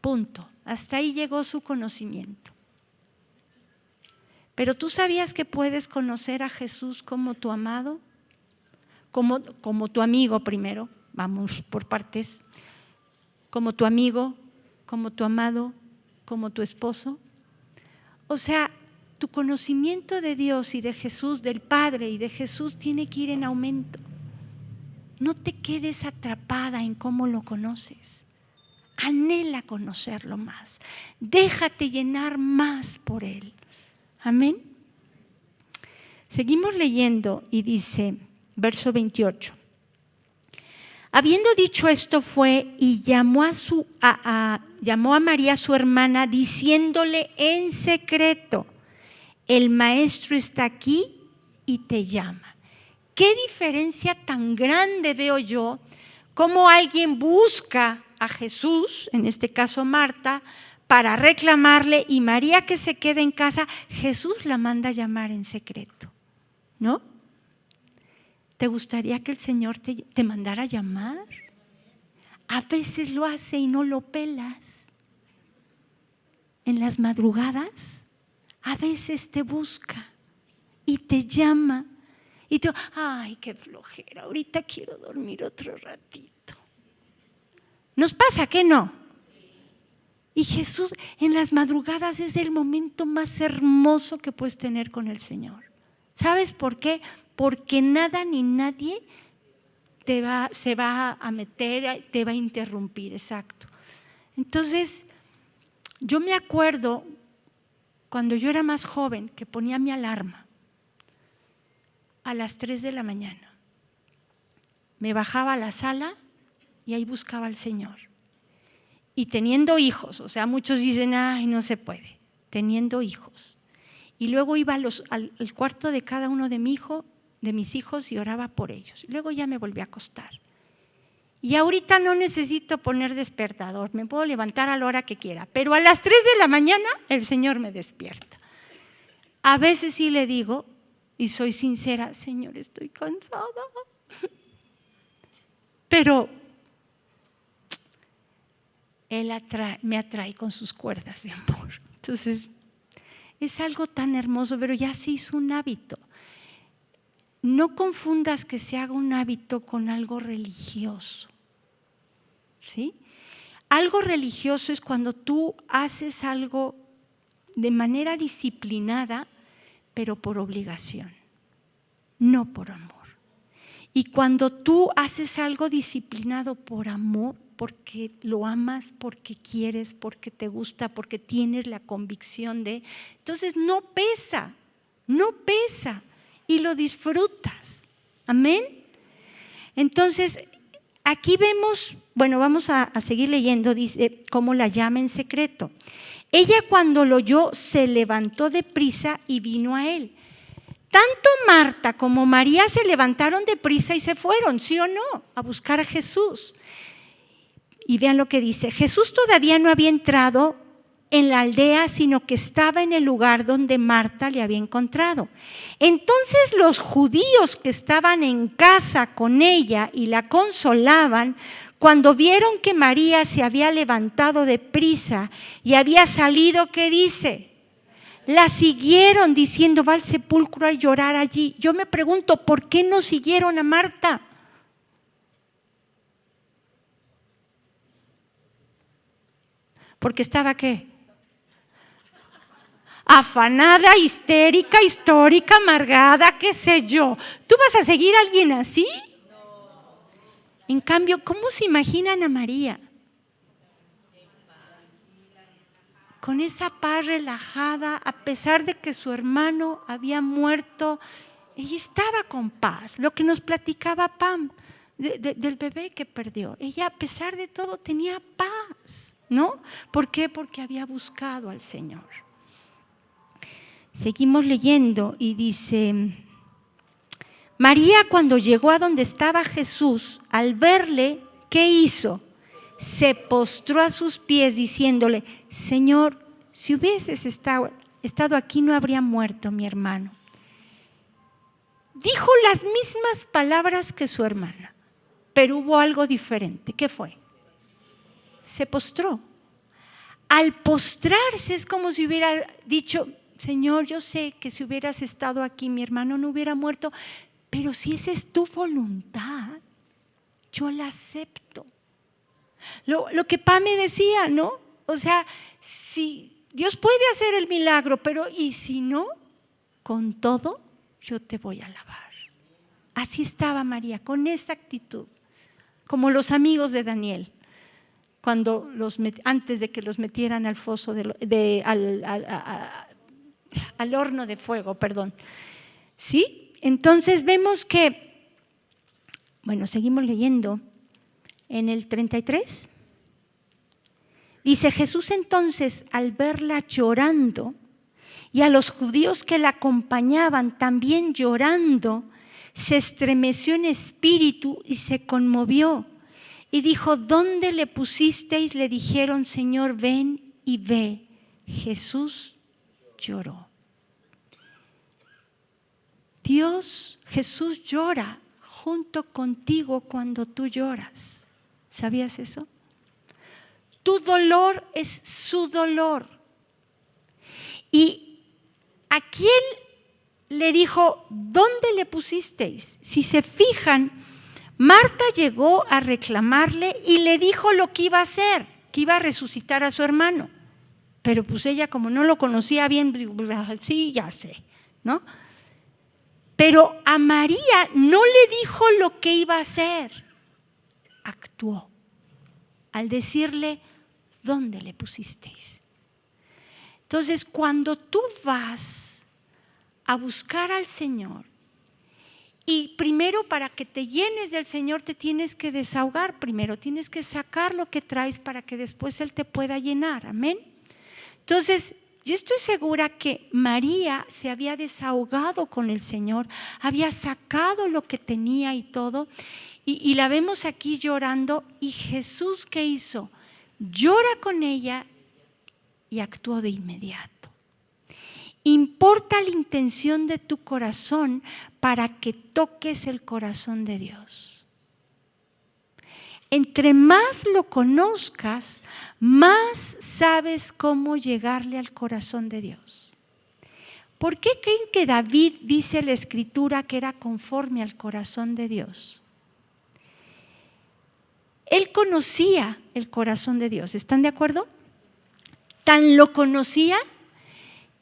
Punto. Hasta ahí llegó su conocimiento. Pero ¿tú sabías que puedes conocer a Jesús como tu amado? Como tu amigo primero, vamos por partes. Como tu amigo, como tu amado, como tu esposo. O sea, tu conocimiento de Dios y de Jesús, del Padre y de Jesús tiene que ir en aumento. No te quedes atrapada en cómo lo conoces. Anhela conocerlo más. Déjate llenar más por Él. Amén. Seguimos leyendo y dice, verso 28. Habiendo dicho esto fue y llamó a María su hermana diciéndole en secreto, el maestro está aquí y te llama. ¿Qué diferencia tan grande veo yo? Cómo alguien busca a Jesús, en este caso Marta, para reclamarle y María que se queda en casa, Jesús la manda a llamar en secreto, ¿no? ¿Te gustaría que el Señor te mandara a llamar? A veces lo hace y no lo pelas. En las madrugadas, a veces te busca y te llama. Y tú, ay, qué flojera, ahorita quiero dormir otro ratito. ¿Nos pasa que no? Y Jesús en las madrugadas es el momento más hermoso que puedes tener con el Señor. ¿Sabes por qué? Porque nada ni nadie se va a meter, te va a interrumpir, exacto. Entonces, yo me acuerdo cuando yo era más joven que ponía mi alarma. a las 3 de la mañana. Me bajaba a la sala y ahí buscaba al Señor. Y teniendo hijos, o sea, muchos dicen, ay, no se puede, teniendo hijos. Y luego iba al cuarto de cada uno de mis hijos y oraba por ellos. Y luego ya me volví a acostar. Y ahorita no necesito poner despertador, me puedo levantar a la hora que quiera, pero a las 3 de la mañana el Señor me despierta. A veces sí le digo, y soy sincera, Señor, estoy cansada. Pero Él me atrae con sus cuerdas de amor. Entonces, es algo tan hermoso, pero ya se hizo un hábito. No confundas que se haga un hábito con algo religioso. ¿Sí? Algo religioso es cuando tú haces algo de manera disciplinada, pero por obligación, no por amor. Y cuando tú haces algo disciplinado por amor, porque lo amas, porque quieres, porque te gusta, porque tienes la convicción de, entonces no pesa y lo disfrutas. Amén. Entonces, aquí vemos, bueno, vamos a seguir leyendo, dice, cómo la llama en secreto. Ella cuando lo oyó se levantó deprisa y vino a él. Tanto Marta como María se levantaron deprisa y se fueron, ¿sí o no?, a buscar a Jesús. Y vean lo que dice, Jesús todavía no había entrado en la aldea, sino que estaba en el lugar donde Marta le había encontrado. Entonces los judíos que estaban en casa con ella y la consolaban, cuando vieron que María se había levantado deprisa y había salido, ¿qué dice? La siguieron diciendo, va al sepulcro a llorar allí. Yo me pregunto, ¿por qué no siguieron a Marta? Porque estaba, ¿qué? Afanada, histérica, histórica, amargada, qué sé yo. ¿Tú vas a seguir a alguien así? En cambio, ¿cómo se imaginan a María? Con esa paz relajada, a pesar de que su hermano había muerto, ella estaba con paz. Lo que nos platicaba Pam del bebé que perdió, ella a pesar de todo tenía paz, ¿no? ¿Por qué? Porque había buscado al Señor. Seguimos leyendo y dice, María cuando llegó a donde estaba Jesús, al verle, ¿qué hizo? Se postró a sus pies diciéndole, Señor, si hubieses estado aquí no habría muerto mi hermano. Dijo las mismas palabras que su hermana, pero hubo algo diferente. ¿Qué fue? Se postró. Al postrarse es como si hubiera dicho, Señor, yo sé que si hubieras estado aquí mi hermano no hubiera muerto, pero si esa es tu voluntad, yo la acepto. Lo que Pam me decía, ¿no? O sea, si Dios puede hacer el milagro, pero ¿y si no? Con todo, yo te voy a alabar. Así estaba María, con esa actitud, como los amigos de Daniel, cuando antes de que los metieran al foso, al horno de fuego, perdón. ¿Sí? Entonces vemos que, bueno, seguimos leyendo en el 33. Dice, Jesús entonces al verla llorando y a los judíos que la acompañaban también llorando, se estremeció en espíritu y se conmovió. Y dijo, ¿dónde le pusisteis? Le dijeron, Señor, ven y ve. Jesús lloró. Jesús llora junto contigo cuando tú lloras. ¿Sabías eso? Tu dolor es su dolor. Y a quién le dijo, ¿dónde le pusisteis? Si se fijan, Marta llegó a reclamarle y le dijo lo que iba a hacer, que iba a resucitar a su hermano. Pero pues ella como no lo conocía bien, sí, ya sé, ¿no? Pero a María no le dijo lo que iba a hacer, actuó al decirle, ¿dónde le pusisteis? Entonces, cuando tú vas a buscar al Señor Y primero, para que te llenes del Señor, te tienes que desahogar primero, tienes que sacar lo que traes para que después Él te pueda llenar. Amén. Entonces, yo estoy segura que María se había desahogado con el Señor, había sacado lo que tenía y todo, y la vemos aquí llorando. Y Jesús, ¿qué hizo? Llora con ella y actuó de inmediato. Importa la intención de tu corazón para que toques el corazón de Dios. Entre más lo conozcas, más sabes cómo llegarle al corazón de Dios. ¿Por qué creen que David dice la Escritura que era conforme al corazón de Dios? Él conocía el corazón de Dios, ¿están de acuerdo? Tan lo conocía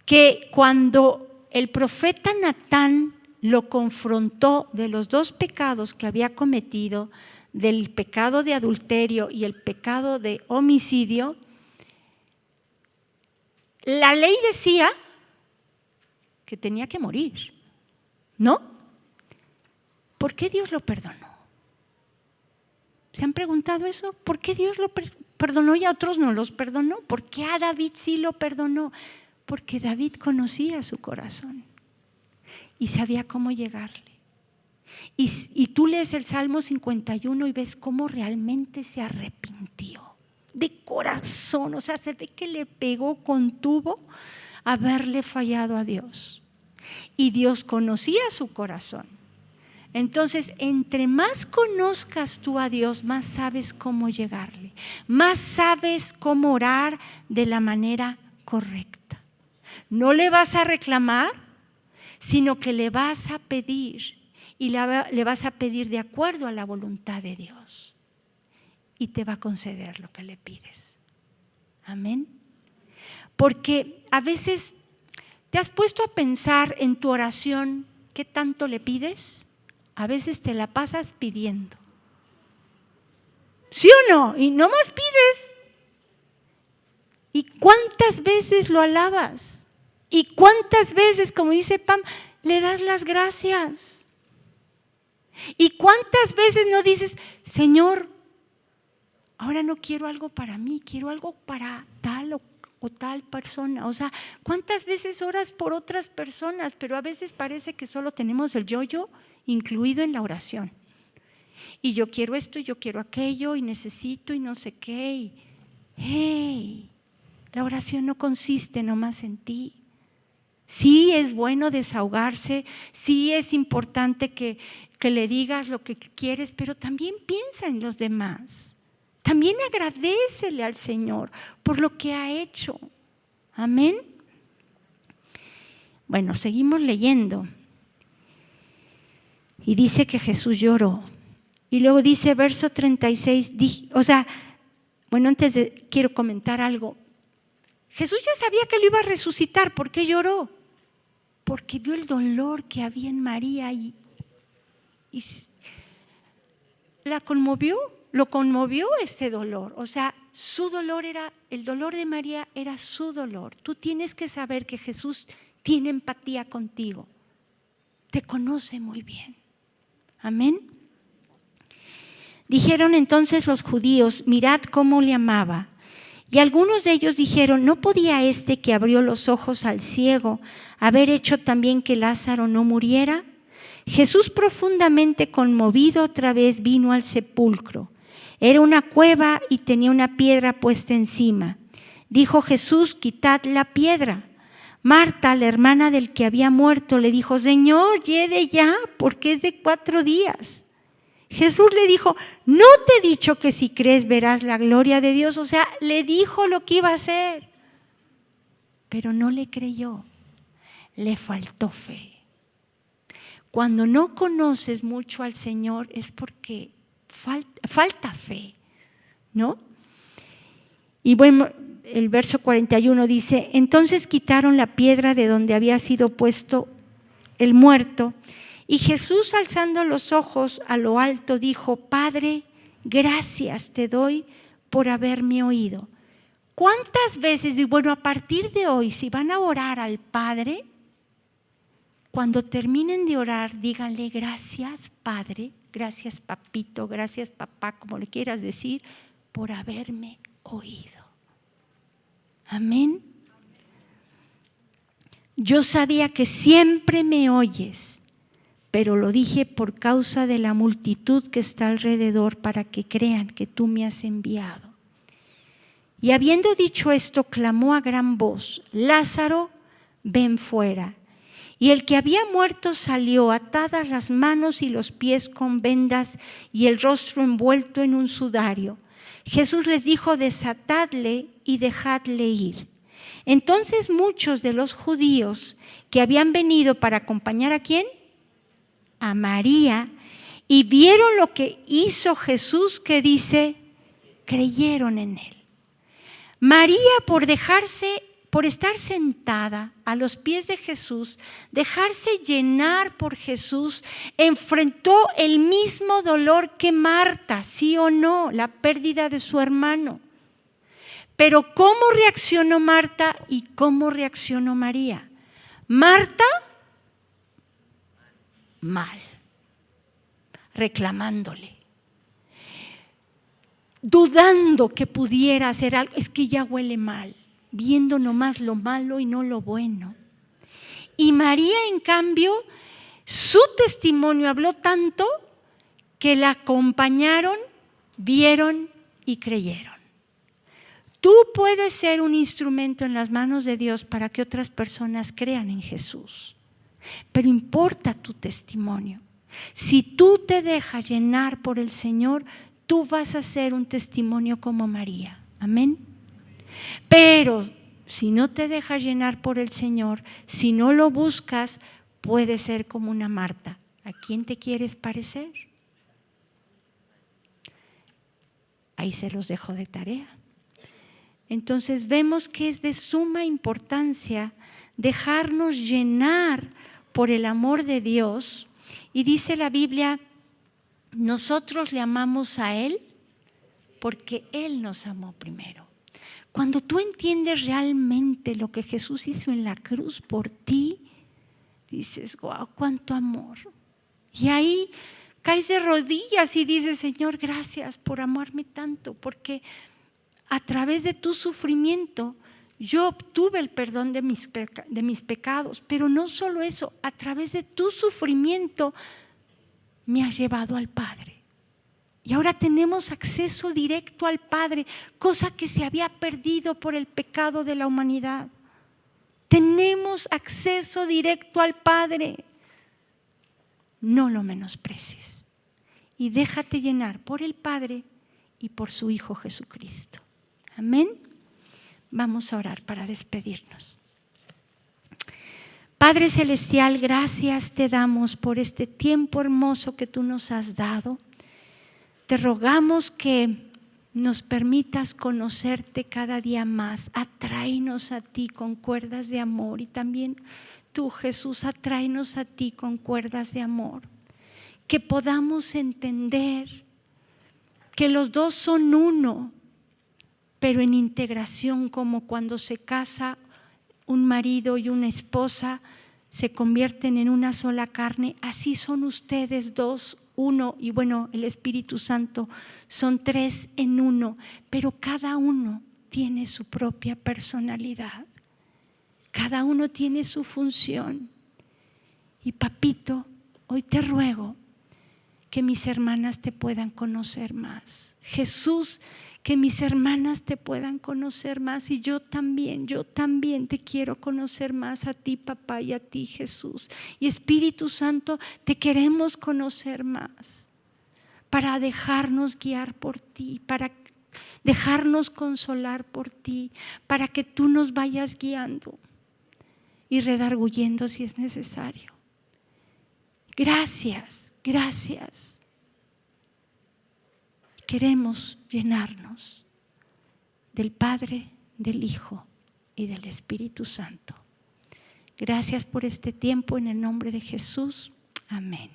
que cuando el profeta Natán lo confrontó de los dos pecados que había cometido, del pecado de adulterio y el pecado de homicidio, la ley decía que tenía que morir, ¿no? ¿Por qué Dios lo perdonó? ¿Se han preguntado eso? ¿Por qué Dios lo perdonó y a otros no los perdonó? ¿Por qué a David sí lo perdonó? Porque David conocía su corazón y sabía cómo llegarle. Y tú lees el Salmo 51 y ves cómo realmente se arrepintió de corazón. O sea, se ve que le pegó, contuvo haberle fallado a Dios. Y Dios conocía su corazón. Entonces, entre más conozcas tú a Dios, más sabes cómo llegarle, más sabes cómo orar de la manera correcta. No le vas a reclamar, sino que le vas a pedir, y le vas a pedir de acuerdo a la voluntad de Dios, y te va a conceder lo que le pides. Amén. Porque a veces te has puesto a pensar en tu oración, ¿qué tanto le pides? A veces te la pasas pidiendo. ¿Sí o no? Y no más pides. ¿Y cuántas veces lo alabas? ¿Y cuántas veces, como dice Pam, le das las gracias? ¿Y cuántas veces no dices, Señor, ahora no quiero algo para mí, quiero algo para tal o tal persona? O sea, ¿cuántas veces oras por otras personas? Pero a veces parece que solo tenemos el yo-yo incluido en la oración. Y yo quiero esto, y yo quiero aquello, y necesito, y no sé qué. Y, hey, la oración no consiste nomás en ti. Sí es bueno desahogarse, sí es importante que le digas lo que quieres, pero también piensa en los demás. También agradécele al Señor por lo que ha hecho. Amén. Bueno, seguimos leyendo. Y dice que Jesús lloró. Y luego dice, verso 36, quiero comentar algo. Jesús ya sabía que lo iba a resucitar. ¿Por qué lloró? Porque vio el dolor que había en María y la conmovió, lo conmovió ese dolor. O sea, su dolor era, el dolor de María era su dolor. Tú tienes que saber que Jesús tiene empatía contigo. Te conoce muy bien. Amén. Dijeron entonces los judíos, mirad cómo le amaba. Y algunos de ellos dijeron, ¿no podía este que abrió los ojos al ciego haber hecho también que Lázaro no muriera? Jesús, profundamente conmovido, otra vez vino al sepulcro. Era una cueva y tenía una piedra puesta encima. Dijo Jesús, quitad la piedra. Marta, la hermana del que había muerto, le dijo, Señor, llegue ya, porque es de 4 días. Jesús le dijo, ¿no te he dicho que si crees verás la gloria de Dios? O sea, le dijo lo que iba a hacer, pero no le creyó, le faltó fe. Cuando no conoces mucho al Señor es porque falta fe, ¿no? Y bueno, el verso 41 dice, entonces quitaron la piedra de donde había sido puesto el muerto. Y Jesús, alzando los ojos a lo alto, dijo, Padre, gracias te doy por haberme oído. ¿Cuántas veces? Y bueno, a partir de hoy, si van a orar al Padre, Cuando terminen de orar, díganle gracias, Padre, gracias, Papito, gracias, Papá, como le quieras decir, por haberme oído. Amén. Yo sabía que siempre me oyes, pero lo dije por causa de la multitud que está alrededor, para que crean que tú me has enviado. Y habiendo dicho esto, clamó a gran voz: Lázaro, ven fuera. Y el que había muerto salió, atadas las manos y los pies con vendas y el rostro envuelto en un sudario. Jesús les dijo: desatadle y dejadle ir. Entonces muchos de los judíos que habían venido para acompañar ¿a quién? A María, y vieron lo que hizo Jesús, que dice, creyeron en él. María, por estar sentada a los pies de Jesús, dejarse llenar por Jesús, enfrentó el mismo dolor que Marta, sí o no, la pérdida de su hermano. Pero ¿cómo reaccionó Marta y cómo reaccionó María? Marta, mal, reclamándole, dudando que pudiera hacer algo. Es que ya huele mal, viendo nomás lo malo y no lo bueno. Y María, en cambio, su testimonio habló tanto que la acompañaron, vieron y creyeron. Tú puedes ser un instrumento en las manos de Dios para que otras personas crean en Jesús, pero importa tu testimonio. Si tú te dejas llenar por el Señor, tú vas a ser un testimonio como María. Amén. Pero si no te dejas llenar por el Señor, si no lo buscas, puedes ser como una Marta. ¿A quién te quieres parecer? Ahí se los dejo de tarea. Entonces vemos que es de suma importancia dejarnos llenar por el amor de Dios. Y dice la Biblia, nosotros le amamos a Él porque Él nos amó primero. Cuando tú entiendes realmente lo que Jesús hizo en la cruz por ti, dices, wow, cuánto amor. Y ahí caes de rodillas y dices, Señor, gracias por amarme tanto, porque a través de tu sufrimiento yo obtuve el perdón de mis pecados, pero no solo eso, a través de tu sufrimiento me has llevado al Padre. Y ahora tenemos acceso directo al Padre, cosa que se había perdido por el pecado de la humanidad. Tenemos acceso directo al Padre. No lo menosprecies y déjate llenar por el Padre y por su Hijo Jesucristo. Amén. Vamos a orar para despedirnos. Padre Celestial, gracias te damos por este tiempo hermoso que tú nos has dado. Te rogamos que nos permitas conocerte cada día más. Atráenos a ti con cuerdas de amor, y también tú, Jesús, atráenos a ti con cuerdas de amor. Que podamos entender que los dos son uno, pero en integración, como cuando se casa un marido y una esposa, se convierten en una sola carne. Así son ustedes dos, uno, y bueno, el Espíritu Santo son tres en uno, pero cada uno tiene su propia personalidad, cada uno tiene su función. Y papito, hoy te ruego que mis hermanas te puedan conocer más. Jesús, que mis hermanas te puedan conocer más, y yo también te quiero conocer más a ti, papá, y a ti, Jesús. Y Espíritu Santo, te queremos conocer más para dejarnos guiar por ti, para dejarnos consolar por ti, para que tú nos vayas guiando y redarguyendo si es necesario. Gracias, gracias. Queremos llenarnos del Padre, del Hijo y del Espíritu Santo. Gracias por este tiempo, en el nombre de Jesús. Amén.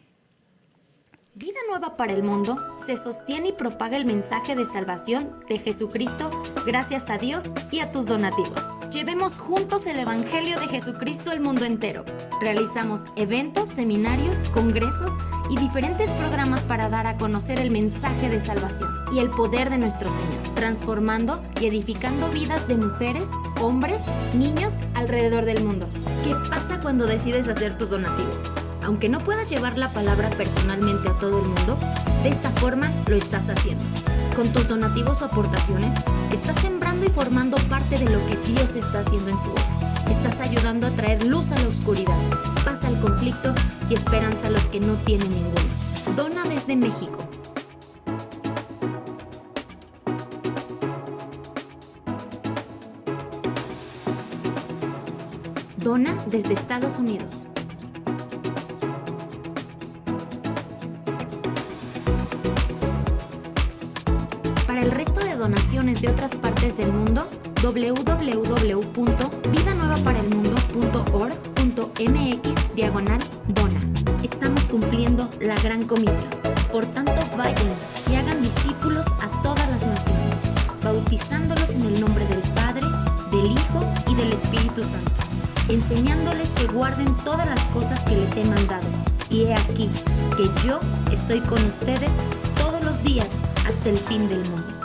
Vida Nueva para el Mundo se sostiene y propaga el mensaje de salvación de Jesucristo gracias a Dios y a tus donativos. Llevemos juntos el Evangelio de Jesucristo al mundo entero. Realizamos eventos, seminarios, congresos y diferentes programas para dar a conocer el mensaje de salvación y el poder de nuestro Señor, transformando y edificando vidas de mujeres, hombres, niños alrededor del mundo. ¿Qué pasa cuando decides hacer tu donativo? Aunque no puedas llevar la palabra personalmente a todo el mundo, de esta forma lo estás haciendo. Con tus donativos o aportaciones, estás sembrando y formando parte de lo que Dios está haciendo en su obra. Estás ayudando a traer luz a la oscuridad, paz al conflicto y esperanza a los que no tienen ninguna. Dona desde México. Dona desde Estados Unidos. Para el resto de donaciones de otras partes del mundo, www.vidanuevaparelmundo.org.mx/dona. Estamos cumpliendo la gran comisión. Por tanto, vayan y hagan discípulos a todas las naciones, bautizándolos en el nombre del Padre, del Hijo y del Espíritu Santo, enseñándoles que guarden todas las cosas que les he mandado. Y he aquí que yo estoy con ustedes todos los días hasta el fin del mundo.